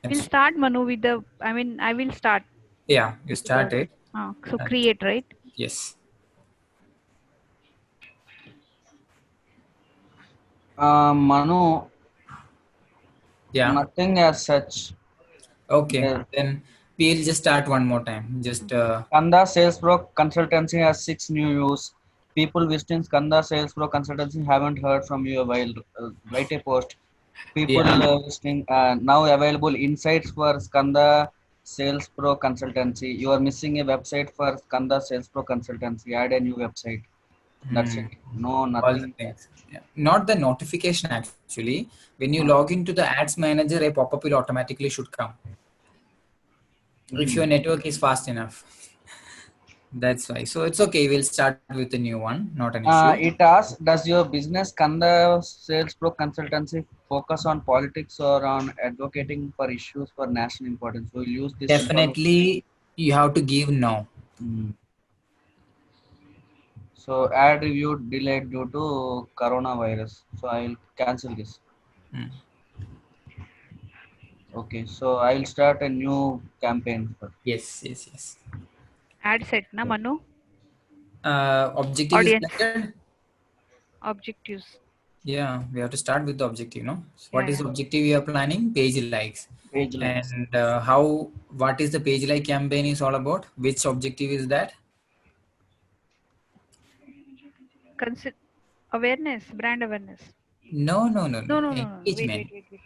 S1: We'll
S2: That's
S1: start, Manu, with the. I mean, I will start
S2: yeah. You
S1: with the.
S2: start it.
S1: So
S2: And
S1: create, right?
S2: yes.
S3: Manu,
S2: Yeah.
S3: nothing as such.
S2: Okay.
S3: The
S2: Then we'll just start one more time. Just
S3: Skanda Sales Pro Consultancy has 6 new views. People visiting Skanda Sales Pro Consultancy haven't heard from you a while. Write a post. People
S2: yeah.
S3: visiting now available insights for Skanda Sales Pro Consultancy. You are missing a website for Skanda Sales Pro Consultancy. Add a new website. That's
S2: Hmm.
S3: it. No,
S2: All the
S3: nothing.
S2: things. Yeah. Not the notification actually. When you
S3: Uh,
S2: log into the ads manager, a pop-up will automatically should come if
S3: mhm.
S2: your network is fast enough. That's why. So it's okay. We'll start with a new one. Not an issue.
S3: It asks, does your business Kanda Sales Pro Consultancy focus on politics or on advocating for issues for national importance? We'll use this information.
S2: Definitely, you have to give no.
S3: Mm. So ad review delayed due to coronavirus. So I'll cancel this.
S2: Hmm.
S3: Okay, so I'll start a new campaign for.
S2: Yes, yes, yes.
S1: Ad set, na, Manu?
S2: Objective is
S1: Audience
S2: selected.
S1: objectives.
S2: Yeah, we have to start with the objective, no? So what
S1: Yeah,
S2: is
S1: yeah.
S2: the objective we are planning? Page likes.
S3: Page likes.
S2: And what is the page like campaign is all about? Which objective is that?
S1: Consider awareness, brand awareness.
S2: No, no, no,
S1: No,
S2: no.
S1: no, no, no, no. Wait,
S2: Engagement.
S1: wait, wait, wait.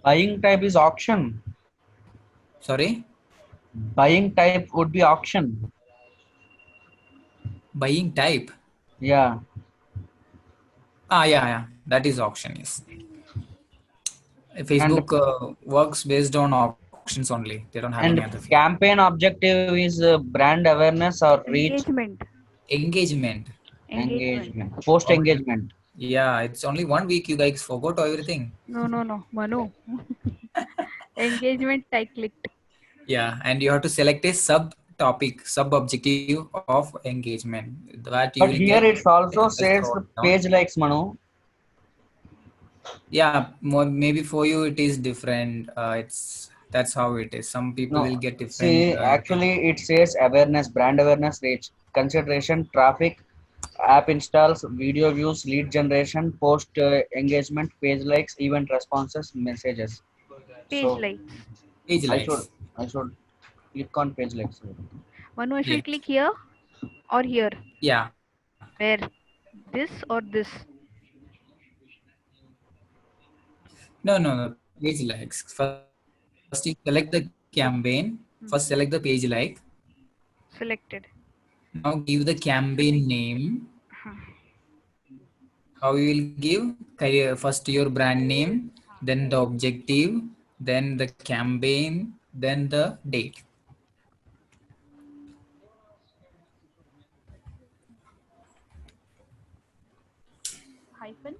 S3: Buying type is auction.
S2: Sorry?
S3: Buying type would be auction.
S2: Buying type.
S3: Yeah.
S2: Yeah, yeah. That is auction, yes.
S3: And
S2: Facebook works based on auctions only. They don't have any other
S3: and
S2: feature.
S3: campaign objective is brand awareness or reach
S1: Engagement.
S2: Engagement.
S1: Engagement.
S3: engagement, post
S2: Okay.
S3: engagement.
S2: Yeah, it's only 1 week. You guys forgot everything.
S1: No, no, no. Manu. Engagement I clicked.
S2: Yeah, and you have to select a subtopic, sub objective of engagement. That you will
S3: But
S2: get.
S3: here it
S2: Like,
S3: also
S2: just
S3: says
S2: scroll
S3: the
S2: down.
S3: page likes, Manu.
S2: Yeah, maybe for you it is different. It's that's how it is. Some people will
S3: No,
S2: get different.
S3: see, actually it says awareness, brand awareness, reach, consideration, traffic, app installs, video views, lead generation, post engagement, page likes, event responses, messages.
S1: Page
S3: So
S1: likes.
S2: Page
S3: I should
S2: likes.
S3: I should click on page likes.
S1: Manu, I should
S2: Yes.
S1: click here or here?
S2: Yeah.
S1: Where? This or this?
S2: No, no, no. Page likes. First, you select the campaign. First, select the page like.
S1: Selected.
S2: Now, give the campaign name. How you will give career first your brand name, then the objective, then the campaign, then the date.
S1: Hyphen.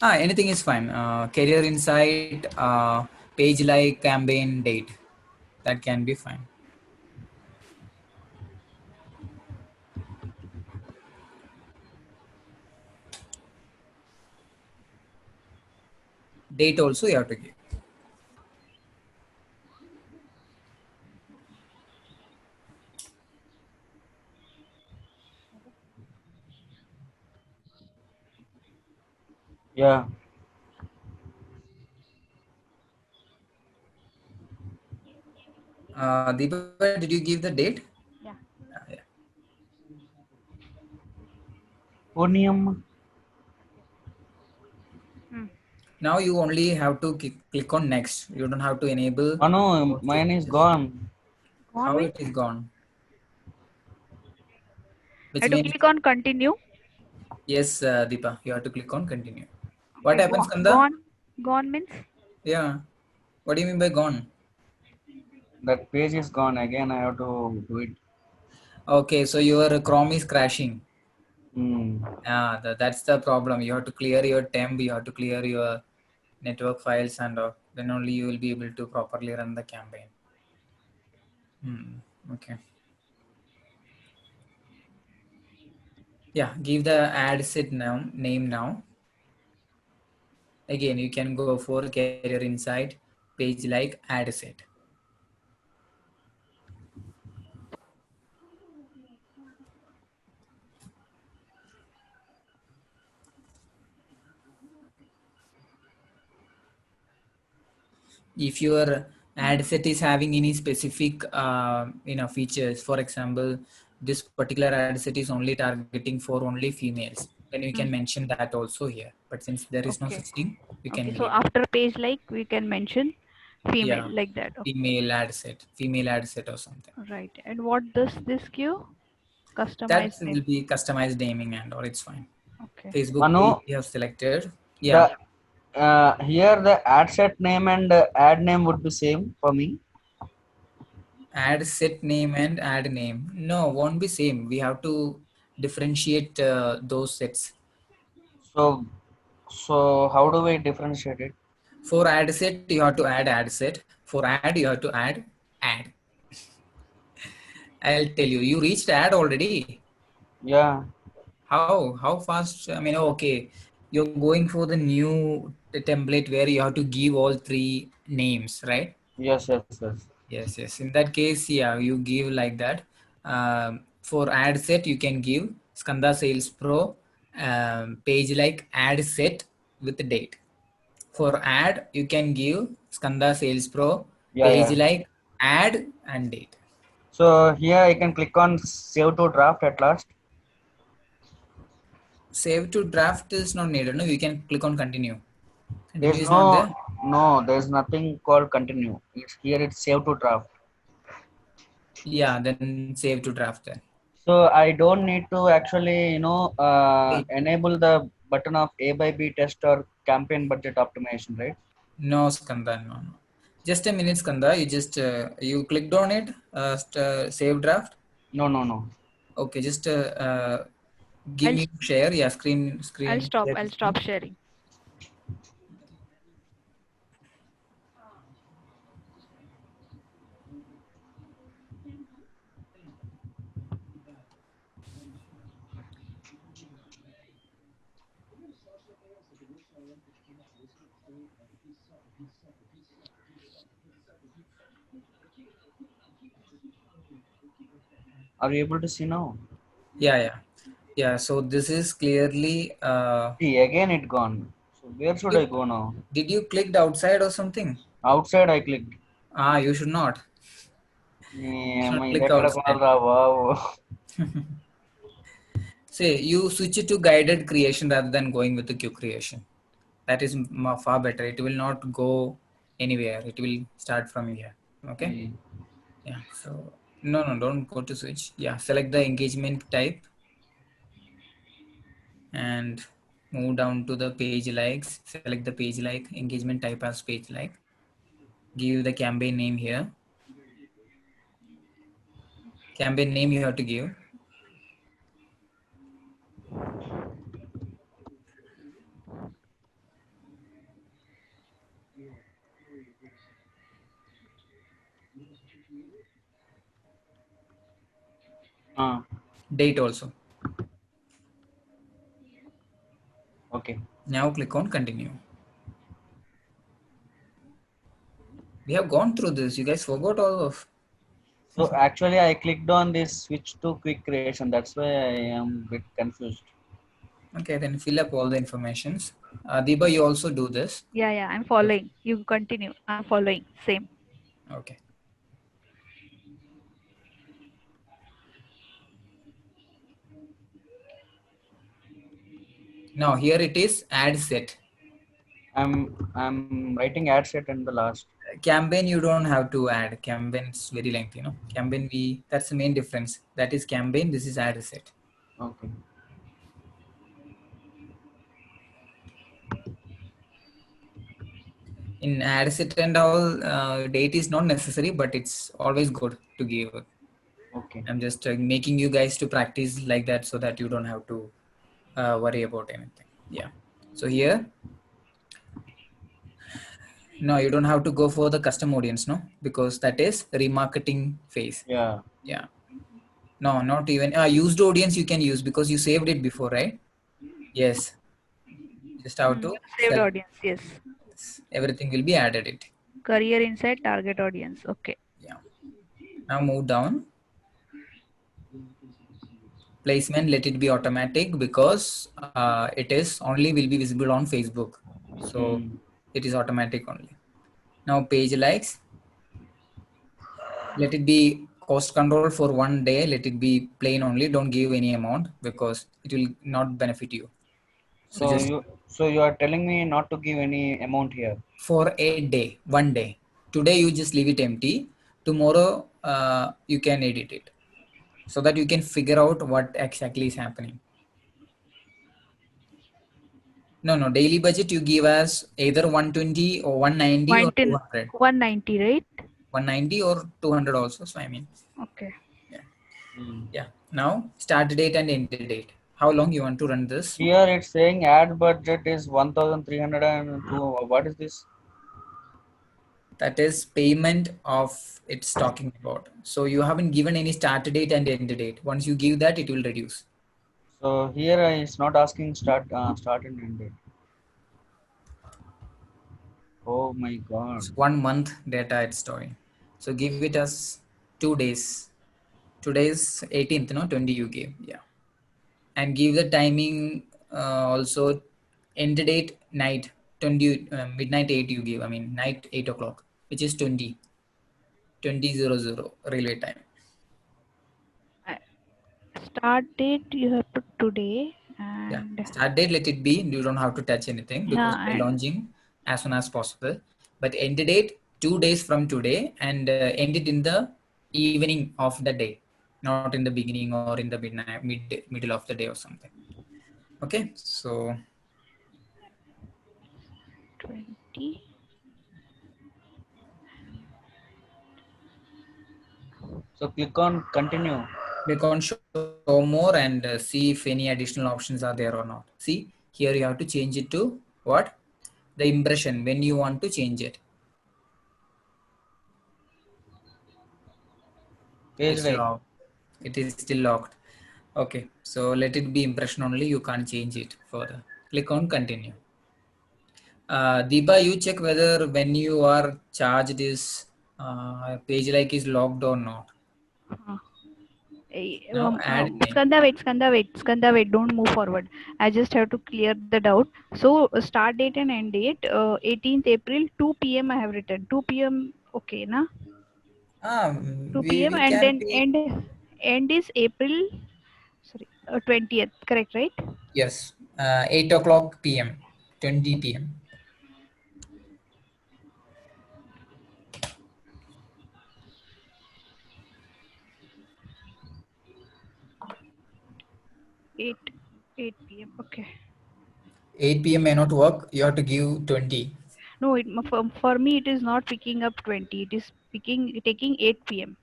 S2: Anything is fine. Career insight, page like, campaign, date. That can be fine. Date also you have to give.
S3: Yeah.
S2: Deepa, did you give the date?
S1: Yeah.
S2: Yeah.
S3: Punium.
S1: Hmm.
S2: Now you only have to click on next. You don't have to enable
S3: Oh no,
S2: those two
S3: mine is
S2: pages.
S3: gone.
S1: Gone
S2: How
S1: means
S2: it is gone?
S1: I
S2: Which
S1: have to
S2: means
S1: click on continue.
S2: yes, Deepa, you have to click on continue. What
S1: Okay,
S2: happens, Kanda?
S1: gone. Gone means
S2: Yeah. What do you mean by gone?
S3: That page is gone again. I have to do it.
S2: Okay, so your Chrome is crashing.
S3: Hmm.
S2: That's the problem. You have to clear your temp, you have to clear your network files, and then only you will be able to properly run the campaign. Hmm. Okay. Yeah, give the ad set now name now. Again, you can go for Career Insight, page like ad set. If your ad set is having any specific features, for example, this particular ad set is only targeting for only females, then you can
S1: hmm.
S2: mention that also here. But since there is no such
S1: Okay.
S2: thing, you can
S1: Okay.
S2: leave
S1: So
S2: it.
S1: after page like we can mention female
S2: Yeah,
S1: like that. Okay.
S2: female ad set or something.
S1: Right. And what does this give?
S2: That
S1: Customized
S2: will
S1: name.
S2: be customized naming and or it's fine.
S1: Okay.
S2: Facebook page
S3: Manu,
S2: you have selected. Yeah,
S3: the here the ad set name and ad name would be same for me.
S2: ad set name and ad name. No, won't be same. We have to differentiate those sets.
S3: So so how do we differentiate it?
S2: For ad set, you have to add ad set. For ad, you have to add ad. I'll tell you. You reached ad already.
S3: Yeah.
S2: How fast? I mean, okay. You're going for the new template where you have to give all three names, right?
S3: Yes. Yes. Yes.
S2: Yes, yes. In that case, yeah, you give like that. For ad set, you can give Skanda Sales Pro page like ad set with the date. For ad, you can give Skanda Sales Pro
S3: Yeah.
S2: page
S3: Yeah.
S2: like ad and date.
S3: So here I can click on save to draft at last.
S2: Save to draft is not needed. No, you can click on continue. Continue
S3: There's
S2: is not there.
S3: there's nothing called continue. It's here. It's save to draft.
S2: Yeah, then save to draft then.
S3: So I don't need to actually
S2: Wait,
S3: enable the button of A by B test or campaign budget optimization, right?
S2: no, Skanda, no, no. Just a minute, Skanda. You just you clicked on it. Save draft.
S3: No, no, no.
S2: Okay, just give
S1: I'll
S2: me share. Yeah,
S1: I'll
S2: screen
S1: stop.
S2: share
S1: I'll
S2: with me.
S1: stop sharing.
S3: Are you able to see now?
S2: Yeah, yeah. Yeah, so this is clearly
S3: See, again it gone. So where should I
S2: you
S3: go now?
S2: did you clicked outside or something?
S3: Outside I clicked.
S2: You should not. You should
S3: అమ్మ
S2: not
S3: ఇది
S2: click
S3: ఎక్కడ
S2: outside.
S3: కొనాలిరా బాబు.
S2: Say you switch it to guided creation rather than going with the quick creation. That is far better. It will not go anywhere. It will start from here. Okay. Yeah. So no, don't go to switch. Yeah. Select the engagement type and move down to the page likes. Select the page like engagement type as page like. Give the campaign name here. Campaign name you have to give. Date also.
S3: Okay.
S2: Now click on continue. We have gone through this. You guys forgot all of.
S3: So actually I clicked on this switch to quick creation. That's why I am a bit confused.
S2: Okay, then fill up all the informations. Deepa, you also do this.
S1: Yeah, I'm following. You continue. I'm following. Same.
S2: Okay. Now here it is ad set.
S3: I'm writing ad set in the last.
S2: Campaign you don't have to add. Campaign is very lengthy, Campaign that's the main difference. That is campaign, this is ad set.
S3: Okay.
S2: In ad set and all, date is not necessary, but it's always good to give.
S3: Okay.
S2: I'm just making you guys to practice like that so that you don't have to worry about anything. Yeah. So here, no, you don't have to go for the custom audience, no, because that is remarketing phase.
S3: Yeah.
S2: Yeah. No, not even used audience you can use because you saved it before, right? Yes. Just have to
S1: Saved
S2: select.
S1: audience. Yes.
S2: Everything will be added it.
S1: Career insight, target audience. Okay.
S2: Yeah. Now move down. Placement, let it be automatic because it is only will be visible on Facebook. So it is automatic only. Now page likes. Let it be cost control for 1 day. Let it be plain only. Don't give any amount because it will not benefit you. So just
S3: So you are telling me not to give any amount here.
S2: for a day, 1 day. Today you just leave it empty. Tomorrow you can edit it so that you can figure out what exactly is happening. No, daily budget you give as either 120 or 190 or 200.
S1: 190, right?
S2: 190 or 200 also. So I mean,
S1: okay.
S2: Yeah. Now start date and end date. How long you want to run this?
S3: Here it's saying ad budget is 1,302. What is this?
S2: That is payment of it's talking about. So you haven't given any start date and end date. Once you give that, it will reduce.
S3: So here it's not asking start and end date. Oh my god.
S2: It's 1 month data it's storing. So give it as 2 days. Today's 18th, 20 you give. Yeah. And give the timing also end date night 20 midnight 8 you give. I mean night 8 o'clock, which is 20:00 railway time.
S1: Start date you have put today and
S2: Start date let it be. You don't have to touch anything because we're launching as soon as possible. But end date 2 days from today and end it in the evening of the day, not in the beginning or in the midnight middle of the day or something. Okay, so
S1: 20.
S3: So click on continue.
S2: Click on show more and see if any additional options are there or not. See, here you have to change it to what? The impression when you want to change it.
S3: Page
S2: It's
S3: like.
S2: locked. It is still locked. Okay, so let it be impression only. You can't change it further. Click on continue. Deepa, you check whether when you are charged this page like is locked or not. Now add name.
S1: Skanda, wait, don't move forward. I just have to clear the doubt. So, start date and end date, 18th April, 2 p.m. I have written. 2 p.m. Okay, na? 2 p.m.
S2: We
S1: and
S2: can
S1: then
S2: be,
S1: end is April, sorry, 20th, correct, right?
S2: yes, 8 o'clock p.m., 20 p.m.
S1: 8, 8 p.m. Okay.
S2: 8 p.m. may not work. You have to give 20.
S1: No, for me, it is not picking up 20. It is taking 8 p.m.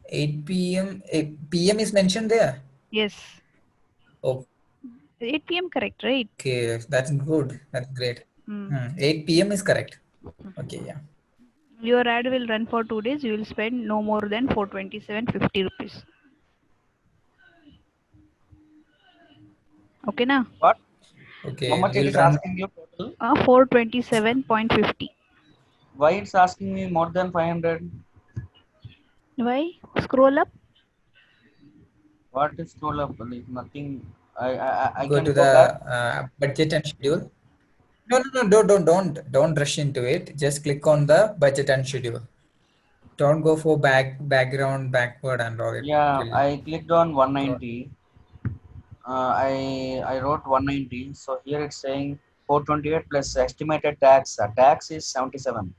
S2: 8 p.m. PM is mentioned there.
S1: Yes.
S2: Okay,
S1: 8 p.m. correct, right?
S2: that's good. That's great.
S1: Hmm.
S2: 8 p.m. is correct. Okay, yeah.
S1: Your ad will run for 2 days. You will spend no more than 427.50 rupees. Okay, na?
S3: What? How
S2: Okay,
S3: much it
S2: we'll
S3: is
S2: run.
S3: asking you total?
S1: 427.50.
S3: Why it's asking me more than 500?
S1: Why? Scroll up.
S3: What is scroll up? Like nothing. I
S2: Go
S3: can
S2: to
S3: go
S2: the
S3: back.
S2: budget and schedule. No, no, no, don't rush into it. Just click on the budget and schedule. Don't go for background backward and all. It
S3: Yeah,
S2: will
S3: I clicked on
S2: throw.
S3: 190. I wrote 190. So here it's saying 428 plus estimated tax. Tax is 77.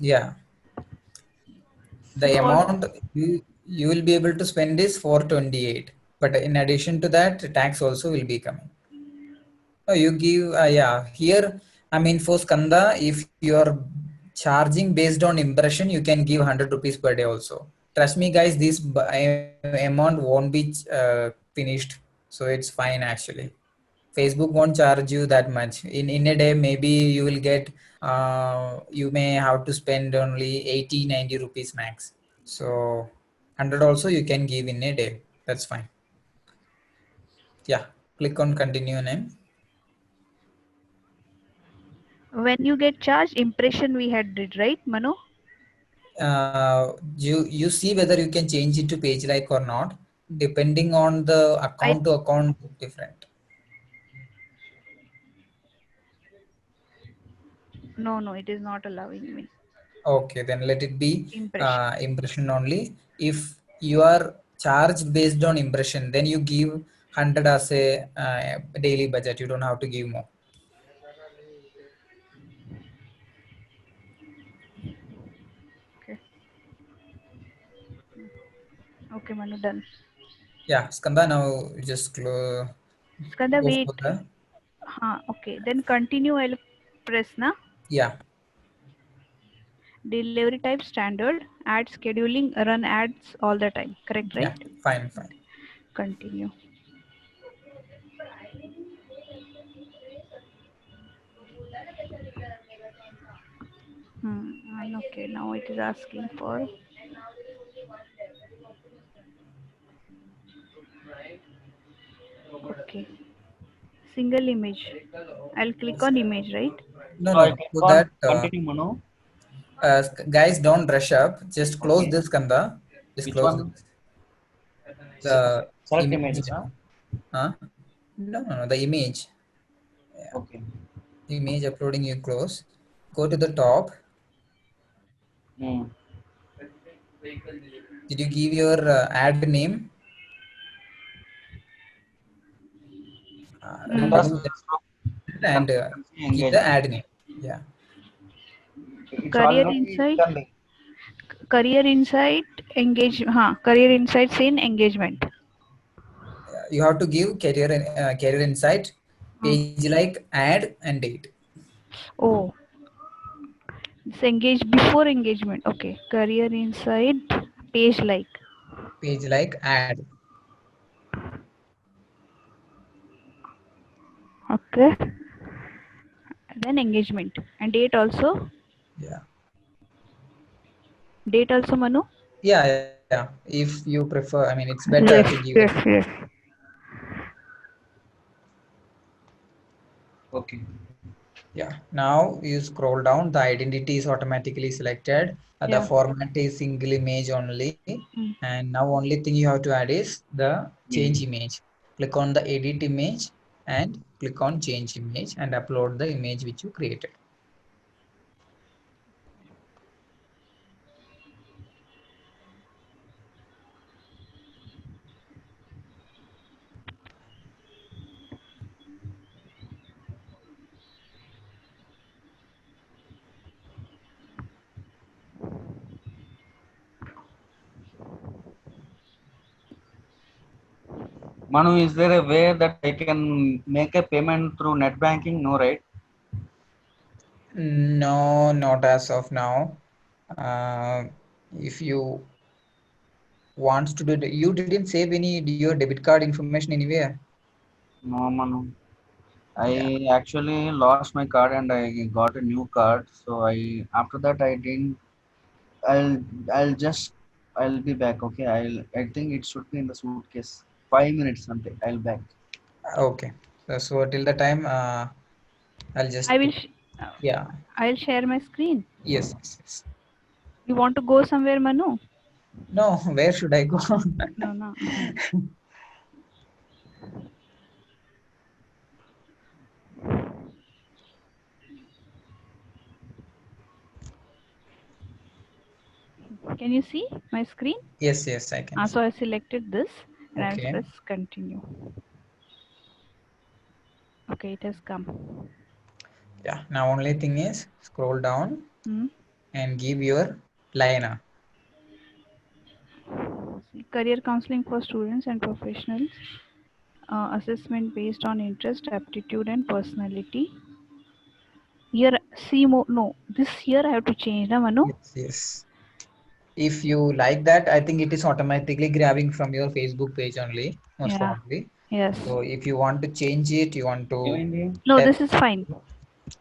S2: Yeah, the
S1: For
S2: amount you will be able to spend is 428. But in addition to that, tax also will be coming. No, you give, yeah, here, I mean, for Skanda, if you are charging based on impression, you can give 100 rupees per day also. Trust me, guys, this amount won't be finished. So it's fine actually. Facebook won't charge you that much. In a day, maybe you will get, you may have to spend only 80, 90 rupees max. So 100 also you can give in a day. That's fine. Yeah, click on continue name.
S1: when you get charged, impression we had did, right, Manu?
S2: You see whether you can change it to page like or not, depending on the
S1: I
S2: account to account different.
S1: No, it is not allowing me.
S2: Okay, then let it be
S1: Impression.
S2: impression only. If you are charged based on impression, then you give 100 as a daily budget. You don't have to give more.
S1: Okay. Okay, Manu, done.
S2: Yeah, Skanda, now you just
S1: Skanda,
S2: go for
S1: wait.
S2: the,
S1: Okay. Then continue. I'll press na.
S2: yeah,
S1: Delivery type standard. Ad scheduling. Run ads all the time. Correct, right?
S2: yeah, fine, fine.
S1: Continue. And okay. Now it is asking for. Okay. Single image. I'll click on image, right?
S2: No,
S3: So I
S2: no,
S3: click
S2: for
S3: on
S2: that,
S3: continue, Manu.
S2: guys, don't rush up. Just close
S3: Okay.
S2: this, Kanda. Just
S3: Which
S2: close
S3: one?
S2: this. The
S3: Select
S2: image.
S3: images, huh?
S2: Huh? No, no, no, the image. Yeah.
S3: Okay.
S2: Image uploading you close. Go to the top.
S3: Hmm.
S2: Did you give your ad name?
S1: Hmm.
S3: Kandas
S2: Remove that and
S3: consultancy
S2: give the
S3: engagement.
S2: ad name. Yeah.
S3: It's
S1: Career
S3: already
S1: insight.
S3: done.
S1: Career insight. Engage. Career insights in engagement.
S2: You have to give career insight,
S1: Uh,
S2: page like ad and date.
S1: oh, it's engage before engagement. Okay. Career insight. Page like.
S2: Page like ad.
S1: Okay. Then engagement and date also.
S2: Yeah.
S1: Date also, Manu.
S2: Yeah, yeah. If you prefer, I mean, it's better to
S1: Yes.
S2: give the.
S1: Yes. Yes.
S3: Okay.
S2: Yeah, now you scroll down, the identity is automatically selected. The
S1: Yeah.
S2: format is single image only.
S1: Mm.
S2: And now only thing you have to add is the change image. Click on the edit image and click on change image and upload the image which you created.
S3: Manu, is there a way that I can make a payment through net banking? No, right?
S2: No, not as of now. Uh, if you want to do it, you didn't save any your debit card information anywhere.
S3: No, Manu.
S2: Yeah.
S3: I actually lost my card and I got a new card. So I after that I didn't. I'll I'll just I'll be back. Okay. I think it should be in the suitcase. 5 minutes something. I'll back.
S2: Okay. So till the time, I'll
S1: I
S2: just
S1: will.
S2: put, yeah.
S1: I'll share my screen.
S2: Yes, yes, yes.
S1: You want to go somewhere, Manu?
S2: No, where should I go?
S1: No, no. Can you see my screen?
S2: Yes, yes, I can see.
S1: So I selected this and I'll
S2: Okay.
S1: press continue. Okay, it has come.
S2: Yeah. Now only thing is scroll down
S1: Hmm.
S2: and give your liner.
S1: Career counseling for students and professionals. Assessment based on interest, aptitude, and personality. Here, see more. No, this here I have to change, na Manu?
S2: Yes, yes. If you like that, I think it is automatically grabbing from your Facebook page only, most
S1: Yeah.
S2: probably.
S1: Yes.
S2: So if you want to change it, you want to
S3: ఏమైంది?
S1: No,
S2: tap,
S1: this is fine.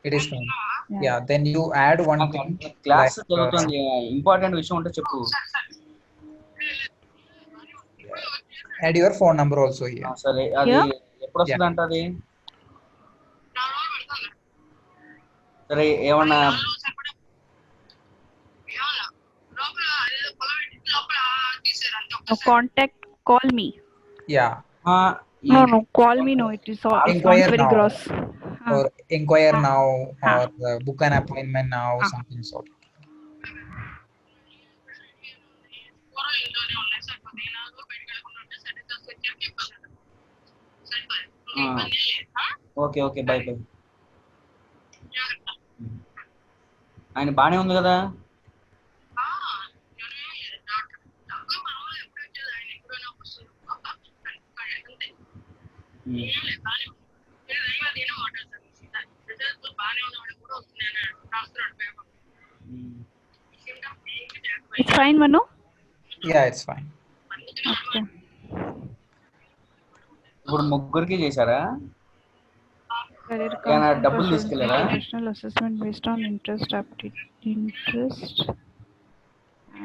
S2: it is fine.
S1: Yeah.
S2: Yeah, then you add one
S3: నాకు
S2: thing
S3: class
S2: like
S3: జరుగుతుంది. Important విషయం ఉంటే చెప్పు.
S2: add your phone number also here.
S3: సరే అది
S1: Here?
S3: ఎప్పుడు
S2: Yeah.
S3: వస్తుంది అంట అది? సరే ఏమన్నా
S1: No, contact, call me.
S2: Yeah.
S3: ఈ
S1: No, call me. No, it is all. It sounds
S2: Inquire
S1: very
S2: now
S1: gross.
S2: or inquire now
S1: Huh.
S2: or book an appointment now, something sort.
S3: Okay okay by by. ఆయన బానే ఉంది కదా?
S1: It's fine, Manu?
S2: Yeah, it's fine.
S1: Okay.
S3: ఇప్పుడు ముగ్గురికి చేశారా?
S1: Career
S3: ఏమైనా
S1: counseling
S3: డబ్బులు
S1: for students,
S3: తీసుకెళ్ళారా?
S1: international assessment based on interest,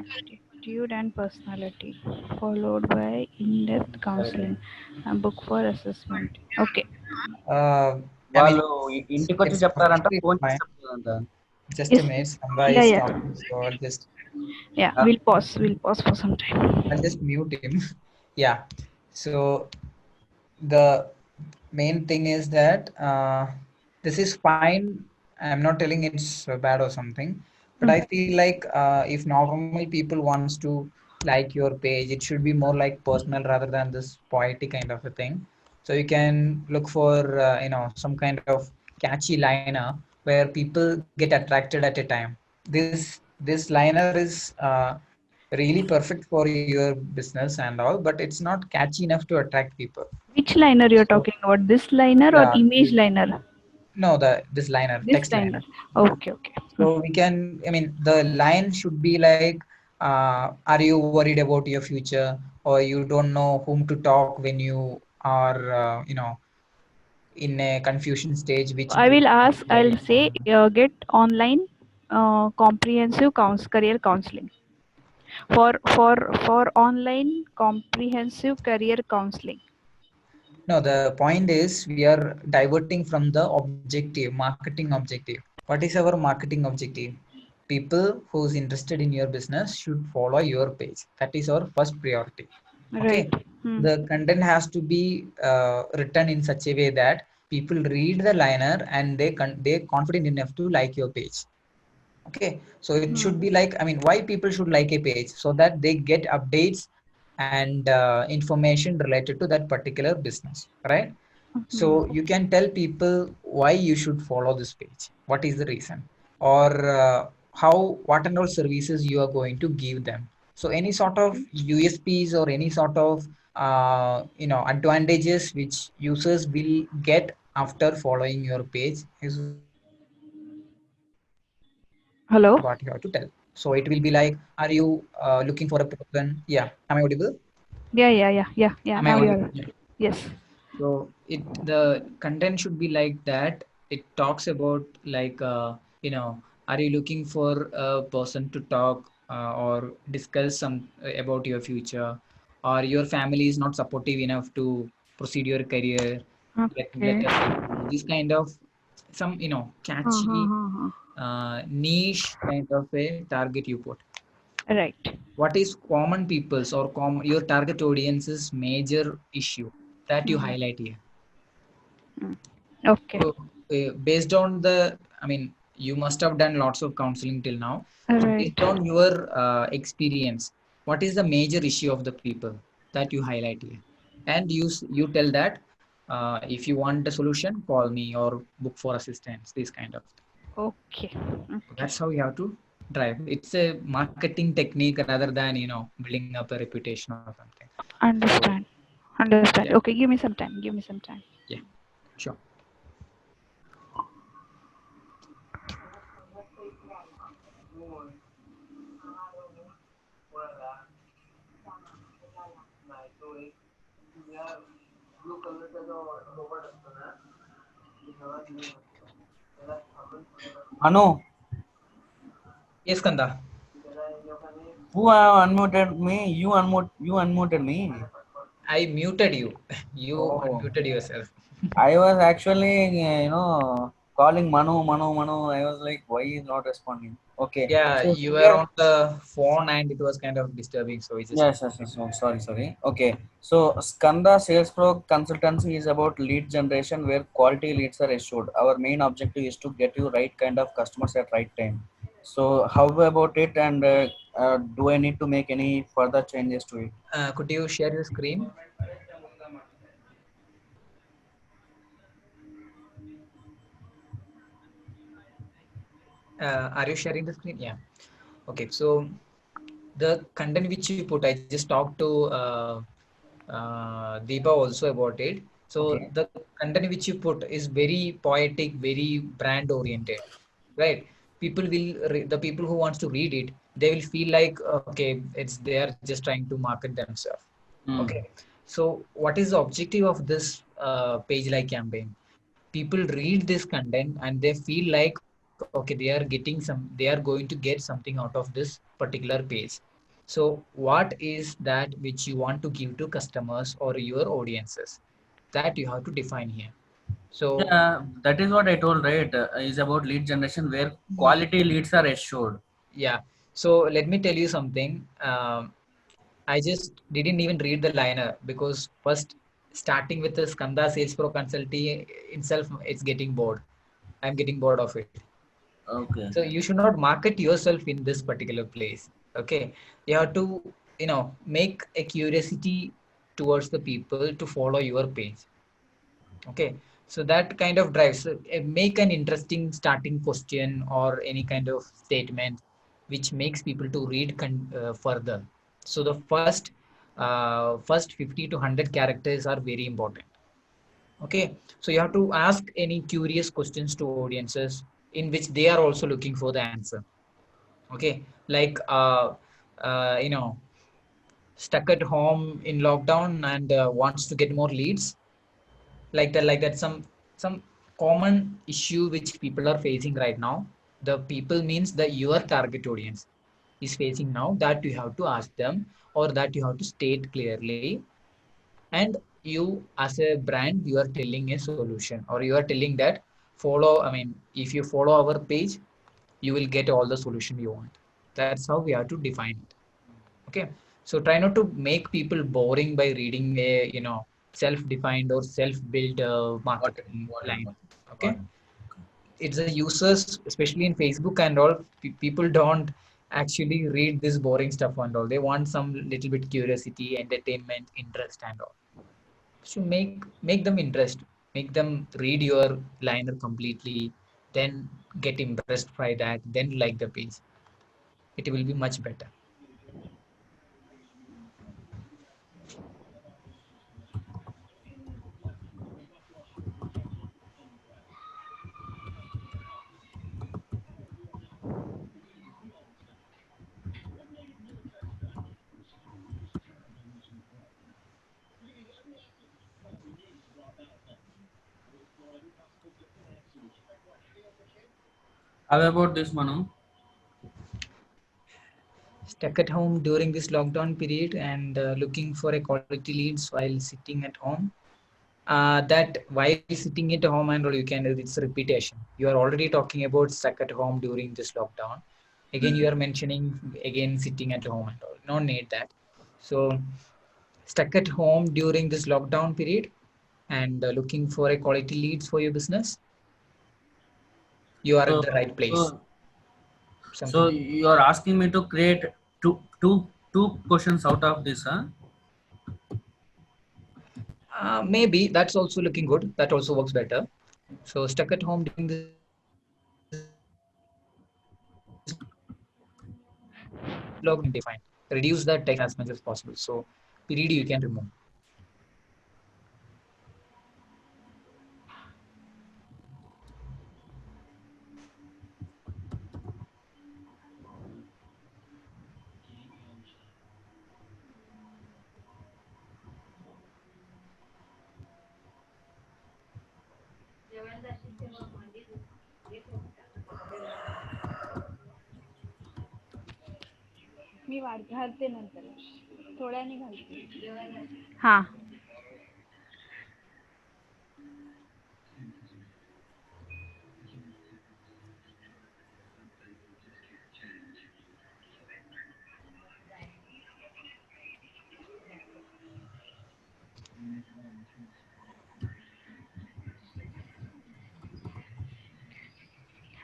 S1: aptitude and personality, followed by in-depth counseling and book for assessment. Okay.
S2: Uh, I mean,
S3: వాళ్ళు ఇంటికి వచ్చి
S2: it's
S3: చెప్తారంట,
S2: completely
S3: phone చేసి
S2: fine.
S3: చెప్తారంట.
S2: Just
S1: Yes.
S2: a minute, Samba
S1: Yeah,
S2: is
S1: yeah.
S2: talking, so
S1: Yeah, we'll pause for some time.
S2: I'll just mute him. Yeah. So the main thing is that this is fine. I'm not telling it's bad or something, but I feel like if normal people wants to like your page, it should be more like personal rather than this poetic kind of a thing. So you can look for some kind of catchy liner where people get attracted at a time. This liner is really perfect for your business and all, but it's not catchy enough to attract people.
S1: Which liner you're
S2: So
S1: talking about? This liner or
S2: yeah,
S1: image liner?
S2: no, this liner,
S1: This
S2: text
S1: liner.
S2: liner.
S1: Okay, okay.
S2: So we can, I mean, the line should be like, are you worried about your future, or you don't know whom to talk when you are, in a confusion stage, which
S1: I will
S2: book
S1: ask,
S2: should I
S1: I'll say,
S2: recommend?
S1: get online comprehensive career counseling. For online comprehensive career counseling.
S2: No, the point is we are diverting from the objective, marketing objective. What is our marketing objective? People who's interested in your business should follow your page. That is our first priority.
S1: Right.
S2: Okay.
S1: Hmm.
S2: The content has to be written in such a way that people read the liner and they confident enough to like your page. Okay, so it
S1: Hmm.
S2: should be like, I mean, why people should like a page? So that they get updates and information related to that particular business, right?
S1: Hmm.
S2: So you can tell people why you should follow this page. What is the reason? Or how, what and all services you are going to give them. So any sort of USPs or any sort of advantages which users will get after following your page is what you have to tell. So it will be like, are you
S1: Hello.
S2: looking for a person? Yeah, am I audible?
S1: Yeah, yeah, yeah, yeah, yeah.
S2: Am I
S1: Now
S2: audible?
S1: you're.
S2: Yeah.
S1: Yes.
S2: So the content should be like that. It talks about like are you looking for a person to talk or discuss some about your future, or your family is not supportive enough to proceed your career. Let
S1: Okay.
S2: us help you. This kind of some catchy
S1: Uh-huh.
S2: niche kind of a target you put.
S1: Right.
S2: What is common people's or your target audience's major issue that you
S1: Hmm.
S2: highlight here?
S1: Hmm. Okay.
S2: So, based on the, I mean, you must have done lots of counseling till now. So, based
S1: Right.
S2: on your experience, what is the major issue of the people that you highlight here? And you tell that if you want a solution, call me or book for assistance. This kind of thing.
S1: Okay.
S2: So
S1: Okay.
S2: that's how you have to drive. It's a marketing technique rather than building up a reputation or something. So
S1: Understand. Understand.
S2: yeah,
S1: Okay. Give me some time. Give me some time.
S2: yeah, sure.
S3: Anu,
S2: Yes, Kanda.
S3: who have unmuted me? You unmuted me.
S2: I muted you. You
S3: Oh,
S2: unmuted yourself.
S3: I was actually, calling Manu. I was like, why is not responding? Okay,
S2: Yeah,
S3: so
S2: you were
S3: here,
S2: on the phone and it was kind of disturbing, so we just
S3: yes. Oh, sorry. Okay, so Skanda Sales Pro Consultancy is about lead generation where quality leads are assured. Our main objective is to get you right kind of customers at right time. So, how about it? And do I need to make any further changes to it?
S2: could you share your screen? Are you sharing the screen? Yeah. Okay. So the content which you put, I just talked to Deepa also about it. So
S3: Okay.
S2: the content which you put is very poetic, very brand oriented, right? The people who wants to read it, they will feel like, okay, it's they are just trying to market themselves.
S3: Hmm.
S2: Okay. So what is the objective of this page like campaign? People read this content and they feel like, okay, they are going to get something out of this particular page. So what is that which you want to give to customers or your audiences, that you have to define here. So
S3: Yeah, that is what I told, right? Is about lead generation where quality leads are assured.
S2: yeah, so let me tell you something. I just didn't even read the liner because first starting with the Skanda Sales Pro Consulting itself, it's getting bored. I'm getting bored of it.
S3: Okay.
S2: So you should not market yourself in this particular place. Okay. You have to, make a curiosity towards the people to follow your page. Okay. So that kind of drives. So, make an interesting starting question or any kind of statement which makes people to read further. So the first 50 to 100 characters are very important. Okay, so you have to ask any curious questions to audiences in which they are also looking for the answer. Okay, like stuck at home in lockdown and wants to get more leads, like that. Some common issue which people are facing right now. The people means that your target audience is facing now, that you have to ask them or that you have to state clearly. And you as a brand, you are telling a solution, or you are telling that follow, I mean, if you follow our page, you will get all the solution you want. That's how we have to define it. Okay. So try not to make people boring by reading a, self-defined or self-built
S3: Got it.
S2: marketing
S3: Got it.
S2: line.
S3: Got
S2: Okay.
S3: it.
S2: It's the users, especially in Facebook and all, people don't actually read this boring stuff and all. They want some little bit curiosity, entertainment, interest and all. So make them interest, make them read your liner completely, then get impressed by that, then like the page. It will be much better.
S3: How about this, Manu?
S2: Stuck at home during this lockdown period and looking for a quality leads while sitting at home. That while sitting at home and all, you can, it's repetition. You are already talking about stuck at home during this lockdown. Again, you are mentioning again sitting at home and all. No need that. So stuck at home during this lockdown period and looking for a quality leads for your business, you are at
S3: So,
S2: the right place.
S3: so, so
S2: Something.
S3: you are asking me to create two questions out of this, huh?
S2: Maybe that's also looking good. That also works better. So stuck at home during this lockdown period, define. Reduce the text as much as possible. So period you can remove.
S1: मी घालते नंतर थोड्याने घालते हा.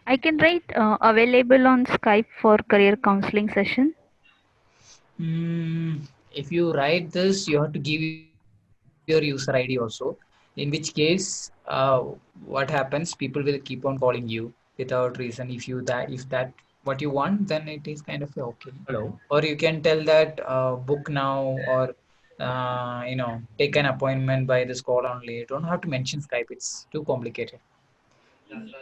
S1: I can write available on Skype for career counseling session.
S2: If you write this, you have to give your user ID also. In which case, what happens? People will keep on calling you without reason. If that what you want, then it is kind of okay.
S3: Hello.
S2: Or you can tell that book now, or take an appointment by this call only. You don't have to mention Skype. It's too complicated.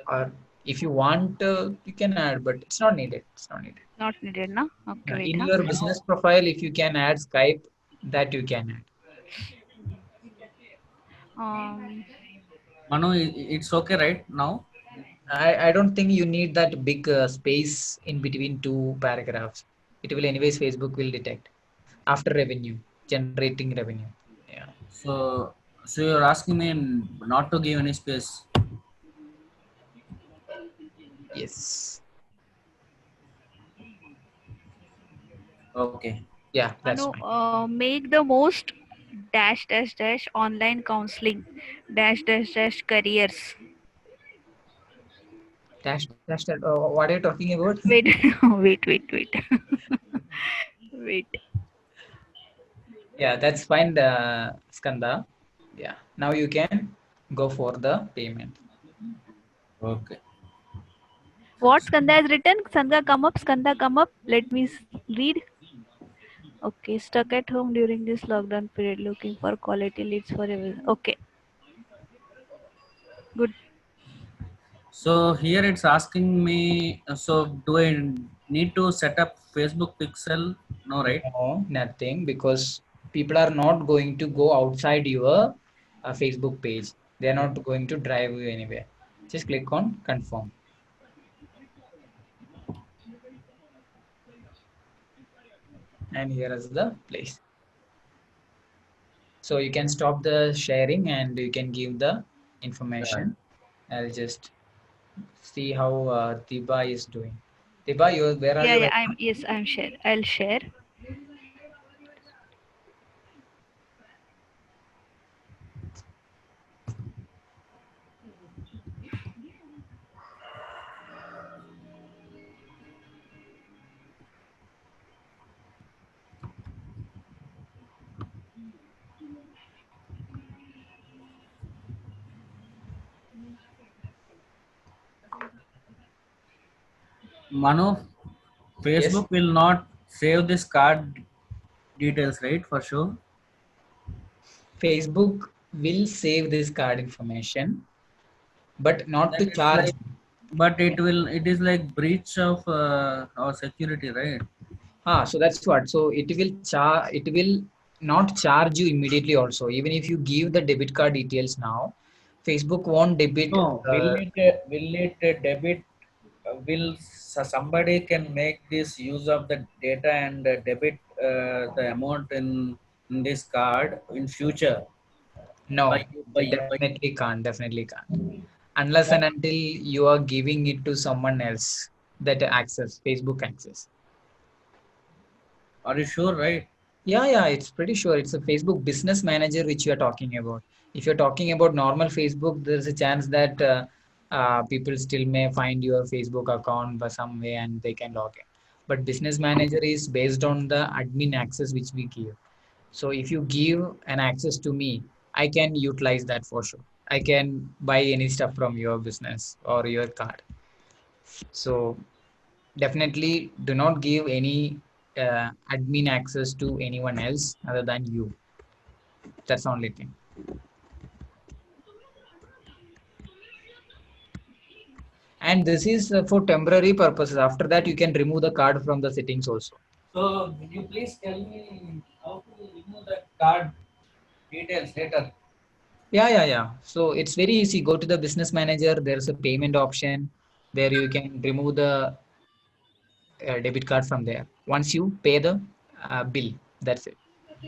S2: Or if you want, you can add, but it's not needed. It's not needed.
S1: Not needed, na? Okay, wait,
S2: In
S1: huh?
S2: your business profile, if you can add Skype, that you can add.
S1: Um,
S3: Manu, it's okay right now?
S2: I don't think you need that big space in between two paragraphs. It will anyways, Facebook will detect after revenue, generating revenue. Yeah.
S3: So you're asking me not to give any space.
S2: Yes.
S3: Okay.
S2: Yeah, that's
S1: Manu,
S2: fine.
S1: make the most dash dash dash online counseling dash dash dash careers.
S2: Dash dash. What are you talking about?
S1: Wait, wait. Wait.
S2: Yeah, that's fine, Skanda. Yeah. Now you can go for the payment.
S3: Okay.
S1: What Skanda has written? Skanda come up. Skanda come up. Let me read. Okay, stuck at home during this lockdown period, looking for quality leads for everyone. Okay, good.
S3: So here it's asking me. So do I need to set up Facebook Pixel? No, right?
S2: No, nothing, because people are not going to go outside your Facebook page. They are not going to drive you anywhere. Just click on confirm. And here is the place. So you can stop the sharing and you can give the
S3: Yeah.
S2: information. I'll just see how Tiba is doing. Tiba, you where are
S1: Yeah,
S2: you
S1: yeah.
S2: right now?
S1: I'm share. I'll share.
S3: Manu,
S2: Yes.
S3: Facebook will not save this card details, right? For sure.
S2: Facebook will save this card information, but not
S3: Then
S2: to
S3: it's
S2: charge.
S3: like, but it will. It is like breach of our security, right?
S2: So that's what. So it will not charge you immediately also. Even if you give the debit card details now, Facebook won't debit.
S3: No, will it debit? Somebody can make this use of the data and debit the amount in this card in future by
S2: No,
S3: by
S2: it
S3: by.
S2: definitely can't. Unless and until you are giving it to someone else that access, Facebook access.
S3: Are you sure, right?
S2: Yeah, it's pretty sure it's a Facebook Business Manager which you are talking about. If you're talking about normal Facebook, there's a chance that people still may find your Facebook account by some way and they can log in. But Business Manager is based on the admin access which we give. So if you give an access to me, I can utilize that for sure. I can buy any stuff from your business or your card. So definitely do not give any admin access to anyone else other than you. That's the only thing. And this is for temporary purposes. After that, you can remove the card from the settings also.
S3: So, will you please tell me how to remove the card details later?
S2: Yeah. So it's very easy. Go to the business manager. There's a payment option where you can remove the debit card from there. Once you pay the bill, that's it.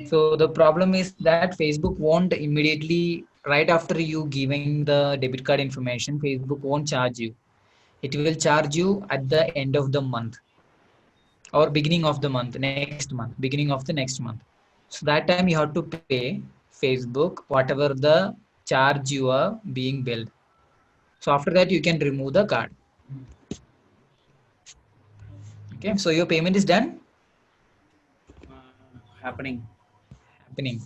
S2: So the problem is that Facebook won't immediately, right after you giving the debit card information, Facebook won't charge you. It will charge you at the end of the month or beginning of the month, next month, beginning of the next month. So that time you have to pay Facebook whatever the charge you are being billed. So after that you can remove the card. Okay, so your payment is done,
S3: Happening.
S2: happening.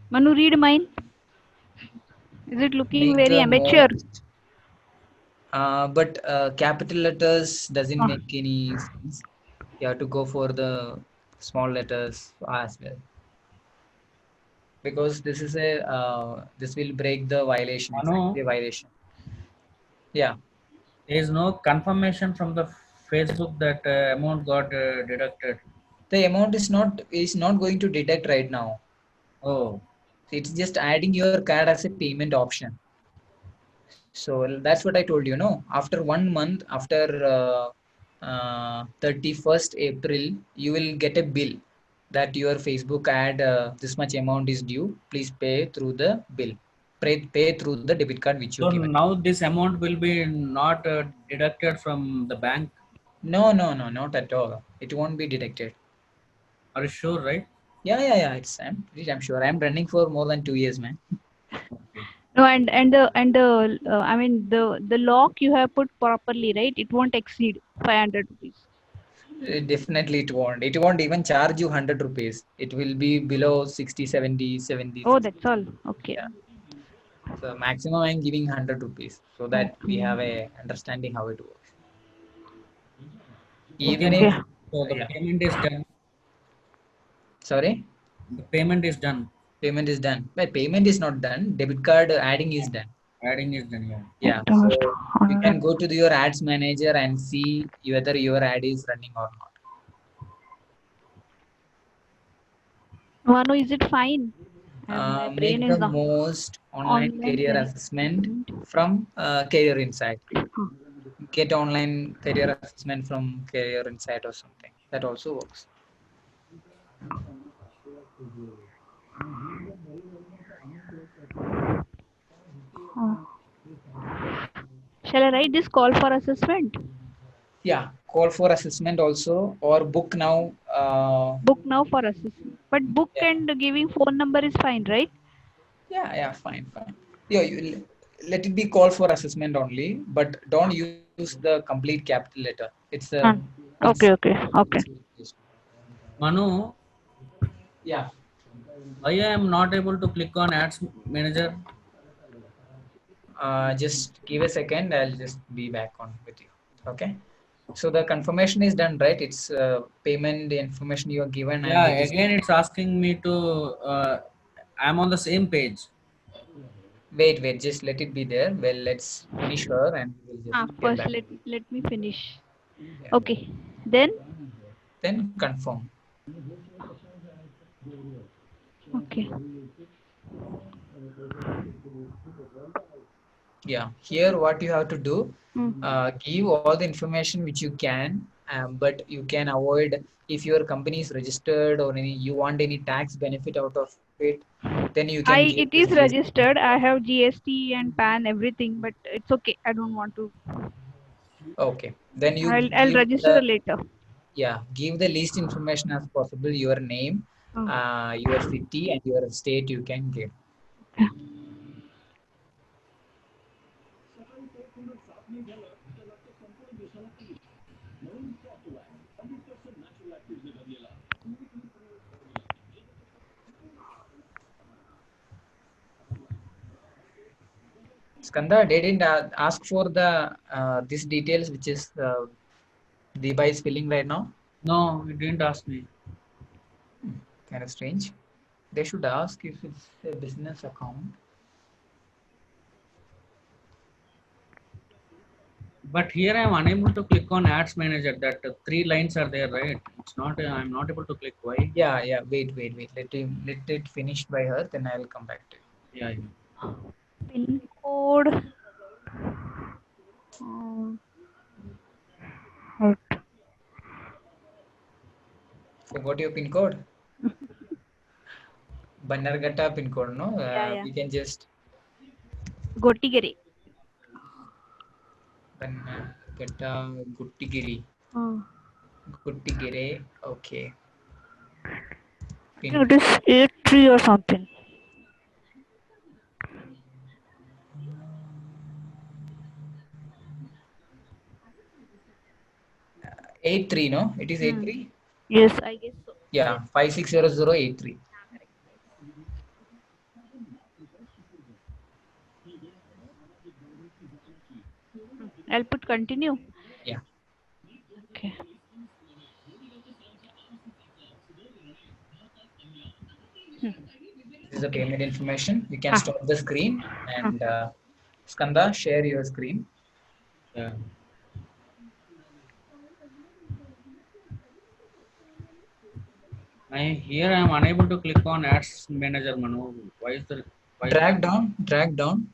S1: Manu, read mine. Is it looking
S2: Make
S1: very
S2: the
S1: amateur?
S2: most, but capital letters doesn't
S1: Oh,
S2: make any sense. You have to go for the small letters as well because this is a this will break the violation. It's
S3: Manu,
S2: actually a violation. Yeah,
S3: there is no confirmation from the Facebook that amount got deducted.
S2: the amount is not going to detect right now.
S3: Oh,
S2: It's just adding your card as a payment option. So that's what I told you. No, after 1 month, after 31st April, you will get a bill that your Facebook ad this much amount is due. Please pay through the bill. Pay through the debit card which you
S3: so
S2: given.
S3: now this amount will be not deducted from the bank.
S2: No, not at all. It won't be detected.
S3: Are you sure, right?
S2: Yeah. I'm sure. I'm running for more than 2 years, man.
S3: Okay.
S1: no, and the I mean the lock you have put properly, right? It won't exceed 500 rupees.
S2: Definitely it won't. It won't even charge you 100 rupees. It will be below 60, 70, 70,
S1: Oh,
S2: 60.
S1: that's all. Okay.
S2: Yeah. So maximum I'm giving 100 rupees so that we
S1: Okay.
S2: have a understanding how it works.
S3: Okay,
S2: Even if,
S1: Okay.
S3: Manu. So the
S2: yeah,
S3: payment is done.
S2: sorry,
S3: The payment is done.
S2: payment is done. But payment is not done. Debit card adding is done.
S3: Adding is done. Yeah.
S2: Yeah.
S1: Almost
S2: So you can
S1: 100.
S2: go to your ads manager and see whether your ad is running or not.
S1: Manu, is it fine? My brain
S2: Make
S1: is
S2: the
S1: not
S2: most online
S1: online
S2: career
S1: career
S2: assessment
S1: assessment.
S2: from Career Insight.
S1: Huh.
S2: Get online career assessment from Career Insight or something. That also works.
S1: Uh, shall I write this call for assessment?
S2: Yeah, call for assessment also, or book now.
S1: Book now for assessment. But book
S2: Yeah,
S1: and giving phone number is fine, right?
S2: yeah, fine, fine. Yeah, let it be call for assessment only, but don't use the complete capital letter.
S1: Uh,
S2: It's
S1: okay, okay, okay.
S3: Manu,
S2: yeah.
S3: why I am not able to click on Ads Manager?
S2: Just give a second. I'll just be back on with you. Okay. So the confirmation is done, right? It's payment the information you are given,
S3: Yeah,
S2: and it is.
S3: again it's asking me to. I'm on the same page.
S2: Wait. Just let it be there. Well, let's finish her, and we'll just get
S1: First
S2: back.
S1: let me finish.
S2: Yeah.
S1: Okay. Then
S2: Then confirm.
S1: okay.
S2: Yeah. Here, what you have to do,
S1: Hmm.
S2: give all the information which you can, but you can avoid if your company is registered or any you want any tax benefit out of it, then you can give this
S1: It is
S2: GST.
S1: registered. I have GST and PAN everything, but it's okay. I don't want to.
S2: Okay. Then you
S1: I'll
S2: give
S1: register
S2: the
S1: later.
S2: give the least information as possible. Your name,
S1: Oh.
S2: your city, and your state. You can give. Skanda, they didn't ask for the these details, which is Deba is filling right now.
S3: No, it didn't ask me.
S2: Kind of strange. They should ask if it's a business account.
S3: But here I am unable to click on Ads Manager. That three lines are there, right? It's not. I'm not able to click. Why?
S2: Yeah. Wait. Let it finish by her. Then I'll come back to you.
S3: Yeah, yeah.
S1: Pin code. Um, right.
S2: Forgot your pin code. Bannerghatta pin code. No,
S1: Yeah.
S2: we can just
S1: Gotigere.
S2: Bannerghatta Guttigiri.
S1: Oh.
S2: Guttigere. Okay.
S1: I
S2: Pin
S1: think it is 83 or something.
S2: 83. No, it is
S1: Hmm.
S2: 83.
S1: Yes, I guess so.
S2: Yeah, 560083.
S1: I'll put continue.
S2: Yeah,
S1: Okay.
S2: this is the
S1: Okay.
S2: payment information. You can
S1: Ah.
S2: stop the screen
S1: Ah.
S2: and Skanda, share your screen.
S3: Yeah. Here I am unable to click on Ads Manager, Manu. Why is the why is that?
S2: Drag down.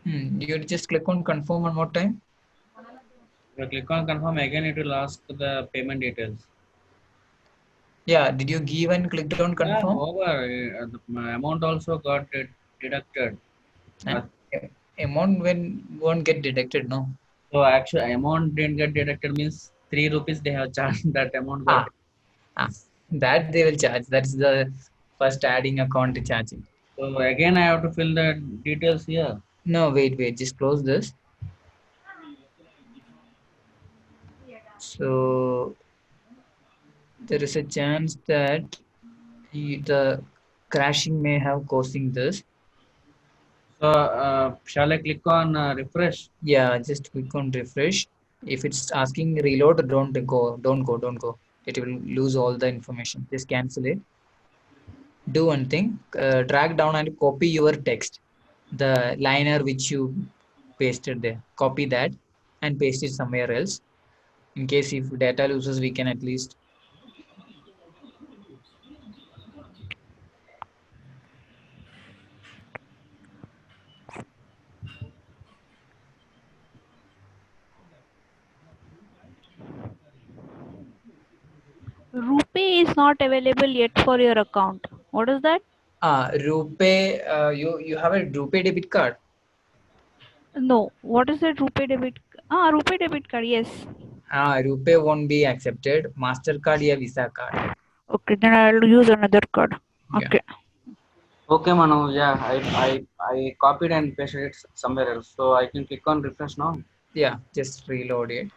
S2: You just click on confirm one more time.
S3: If I click on confirm again, it will ask the payment details.
S2: Yeah, did you give and clicked on
S3: Yeah,
S2: confirm?
S3: over. My amount also got deducted.
S2: And
S3: Uh,
S2: amount when won't get deducted, no.
S3: so actually, amount didn't get deducted means 3 rupees they have charged. That amount got.
S2: Ah, ah, that they will charge. That's the first adding account charging.
S3: So again, I have to fill the details here.
S2: No, wait, just close this. So there is a chance that the crashing may have causing this.
S3: So shall I click on refresh?
S2: Yeah, just click on refresh. If it's asking reload, don't go. It will lose all the information. Just cancel it. Do one thing, drag down and copy your text, the liner which you pasted there. Copy that and paste it somewhere else. In case if data loses, we can at least.
S1: is not available yet for your account. What is that?
S2: RuPay, you have a RuPay debit card.
S1: No. What is that rupee debit? Rupee debit card. Yes.
S2: RuPay won't be accepted. Mastercard or Visa card.
S1: Okay, then I'll use another card.
S2: Yeah.
S1: Okay.
S3: Okay, Manu. Yeah, I copied and pasted it somewhere else, so I can click on refresh now.
S2: Yeah, just reload it.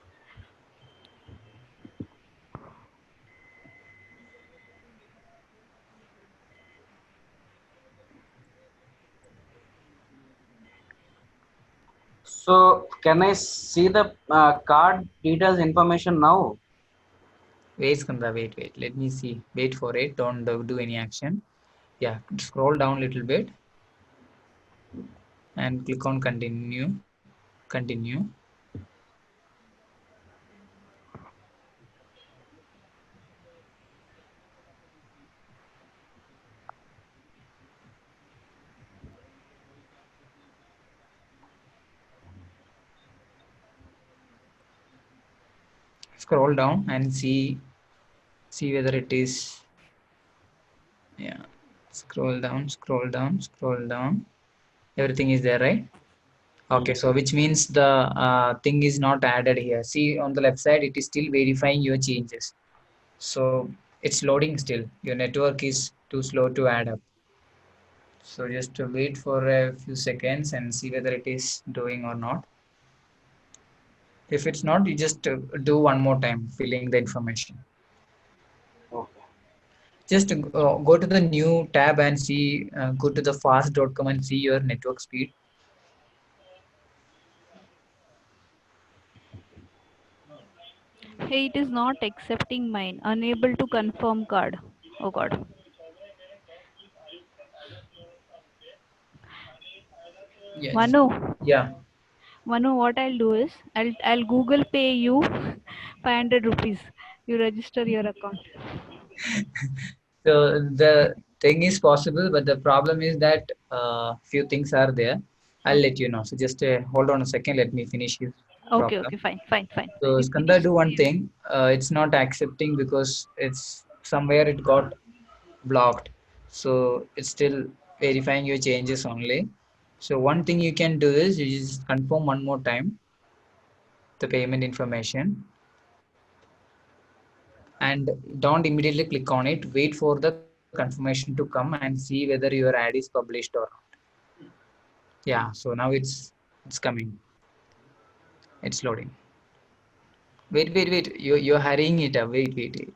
S3: So can I see the card details information now?
S2: Wait, Skanda, wait. Let me see. Wait for it. Don't do any action. Yeah, scroll down a little bit and click on continue. Continue. Scroll down and see whether it is. Yeah. Scroll down. Everything is there, right?
S3: Hmm.
S2: Okay, so which means the thing is not added here. See on the left side, it is still verifying your changes. So it's loading still. Your network is too slow to add up. So just to wait for a few seconds and see whether it is doing or not. If it's not, you just do one more time filling the information.
S3: Okay.
S2: Just go to the new tab and see, go to the fast.com and see your network speed.
S1: Hey, it is not accepting mine. Unable to confirm card. Oh God.
S2: Yes.
S1: Manu.
S2: Yeah.
S1: Manu, what I'll do is I'll Google Pay you 500 rupees. You register your account.
S2: So the thing is possible, but the problem is that few things are there. I'll
S1: Okay.
S2: let you know. So just hold on a second. Let me finish this
S1: Okay.
S2: problem.
S1: Okay. Fine.
S2: So
S1: You
S2: Skanda,
S1: finish.
S2: do one thing. It's not accepting because it's somewhere it got blocked. So it's still verifying your changes only. So one thing you can do is you just confirm one more time the payment information and don't immediately click on it. Wait for the confirmation to come and see whether your ad is published or not. Yeah, so now it's coming. It's loading. Wait. You're hurrying it up. Wait.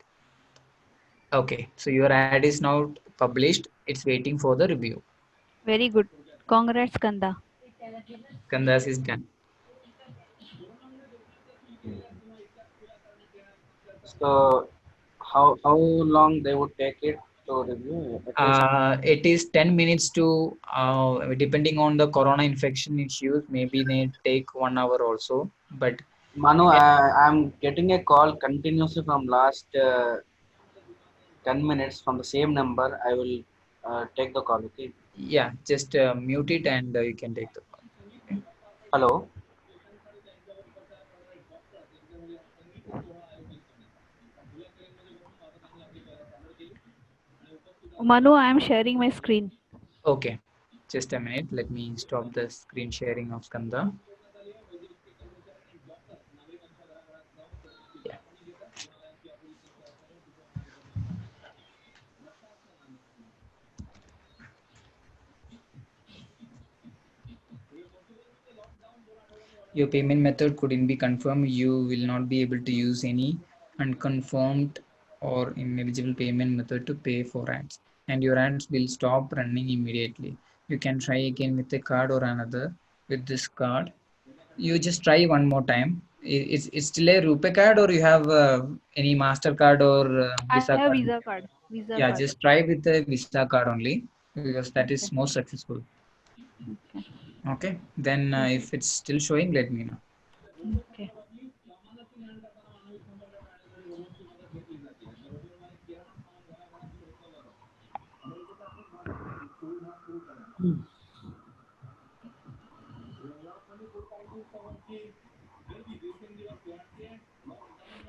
S2: Okay, so your ad is now published. It's waiting for the review.
S1: Very good. Congrats, Kanda.
S2: Kandas is done.
S3: So how long they would take it to review? At least
S2: It is 10 minutes to, depending on the corona infection issues, maybe they take 1 hour also. But
S3: Manu,
S2: eh,
S3: I'm getting a call continuously from last 10 minutes from the same number. I will take the call. Okay.
S2: yeah, just mute it and you can take the call. Okay.
S3: Hello.
S1: Manu, I am sharing my screen.
S2: Okay, just a minute. Let me stop the screen sharing of Skanda. Yeah. Your payment method couldn't be confirmed. You will not be able to use any unconfirmed or ineligible payment method to pay for ads, and your ads will stop running immediately. You can try again with a card or another. With this card, you just try one more time. It's still a Rupee card, or you have any Mastercard or
S1: I
S2: Visa
S1: have
S2: card?
S1: Visa card. Visa
S2: Yeah,
S1: card.
S2: just try with the Visa card only because that is
S1: Okay.
S2: more successful.
S1: Okay.
S2: Okay, then if it's still showing, let me know.
S1: Okay.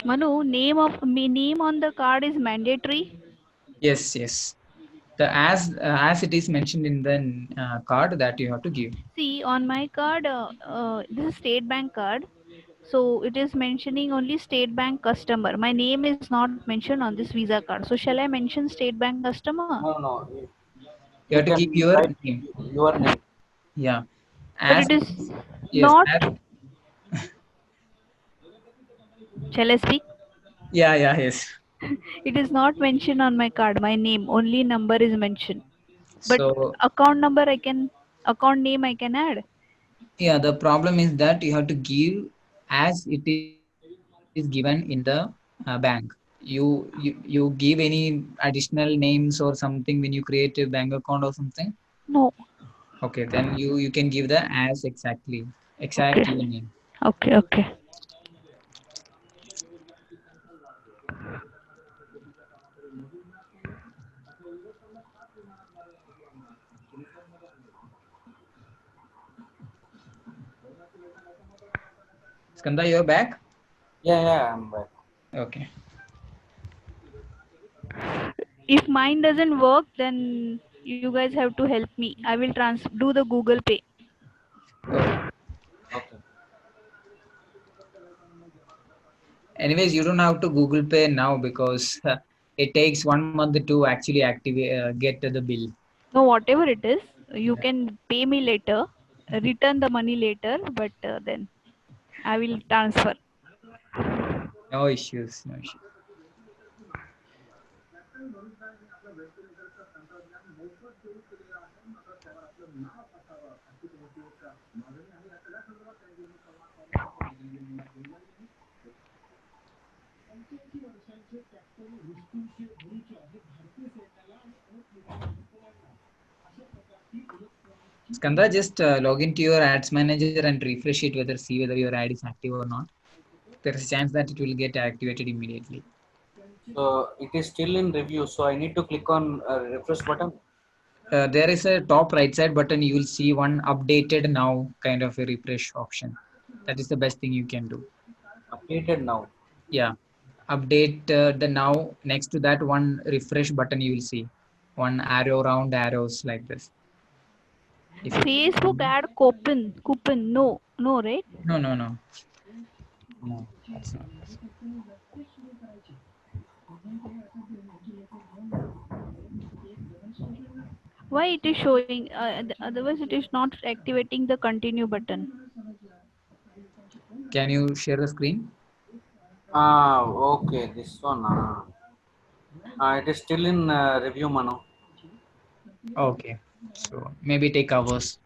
S1: Manu, name on the card is mandatory.
S2: Yes, yes. The as it is mentioned in the card that you have to give.
S1: See, on my card, this is State Bank card. So it is mentioning only State Bank customer. My name is not mentioned on this Visa card. So shall I mention State Bank customer?
S3: No, no.
S2: You
S3: You
S2: have to
S3: can
S2: give your
S3: write
S2: name.
S3: your name.
S2: Yeah.
S1: But
S2: As
S1: it is
S2: yes,
S1: not.
S2: as,
S1: Shall I speak?
S2: yeah, yeah, yes.
S1: It is not mentioned on my card. My name only number is mentioned. But
S2: So
S1: account number I can, account name I can add.
S2: yeah, the problem is that you have to give as it is given in the bank. You give any additional names or something when you create a bank account or something.
S1: No.
S2: Okay, then you can give the as exactly
S1: Okay.
S2: exact your name.
S1: Okay. Okay.
S2: Skanda, you're back.
S3: Yeah, yeah, I'm back.
S2: Okay.
S1: If mine doesn't work, then you guys have to help me. I will do the Google Pay.
S2: Okay.
S3: Okay.
S2: Anyways, you don't have to Google Pay now because it takes 1 month to actually activate get the bill.
S1: No, whatever it is, you can pay me later, return the money later, but then I will transfer.
S2: No issues. No issues. Skanda, just log into your ads manager and refresh it whether see whether your ad is active or not. There is a chance that it will get activated immediately.
S3: So it is still in review. So I need to click on refresh button.
S2: There is a top right side button. You will see one updated now kind of a refresh option. That is the best thing you can do.
S3: Updated now.
S2: Yeah, update the now next to that one refresh button. You will see one arrow, round arrows like this. If you click
S1: Facebook
S2: on
S1: ad coupon. No, no, right?
S2: no, no, no, no, that's not.
S1: Why it is showing? Otherwise, it is not activating the continue button.
S2: Can you share the screen?
S3: Ah, okay. This one. It is still in review, Mano.
S2: Okay, so maybe take hours.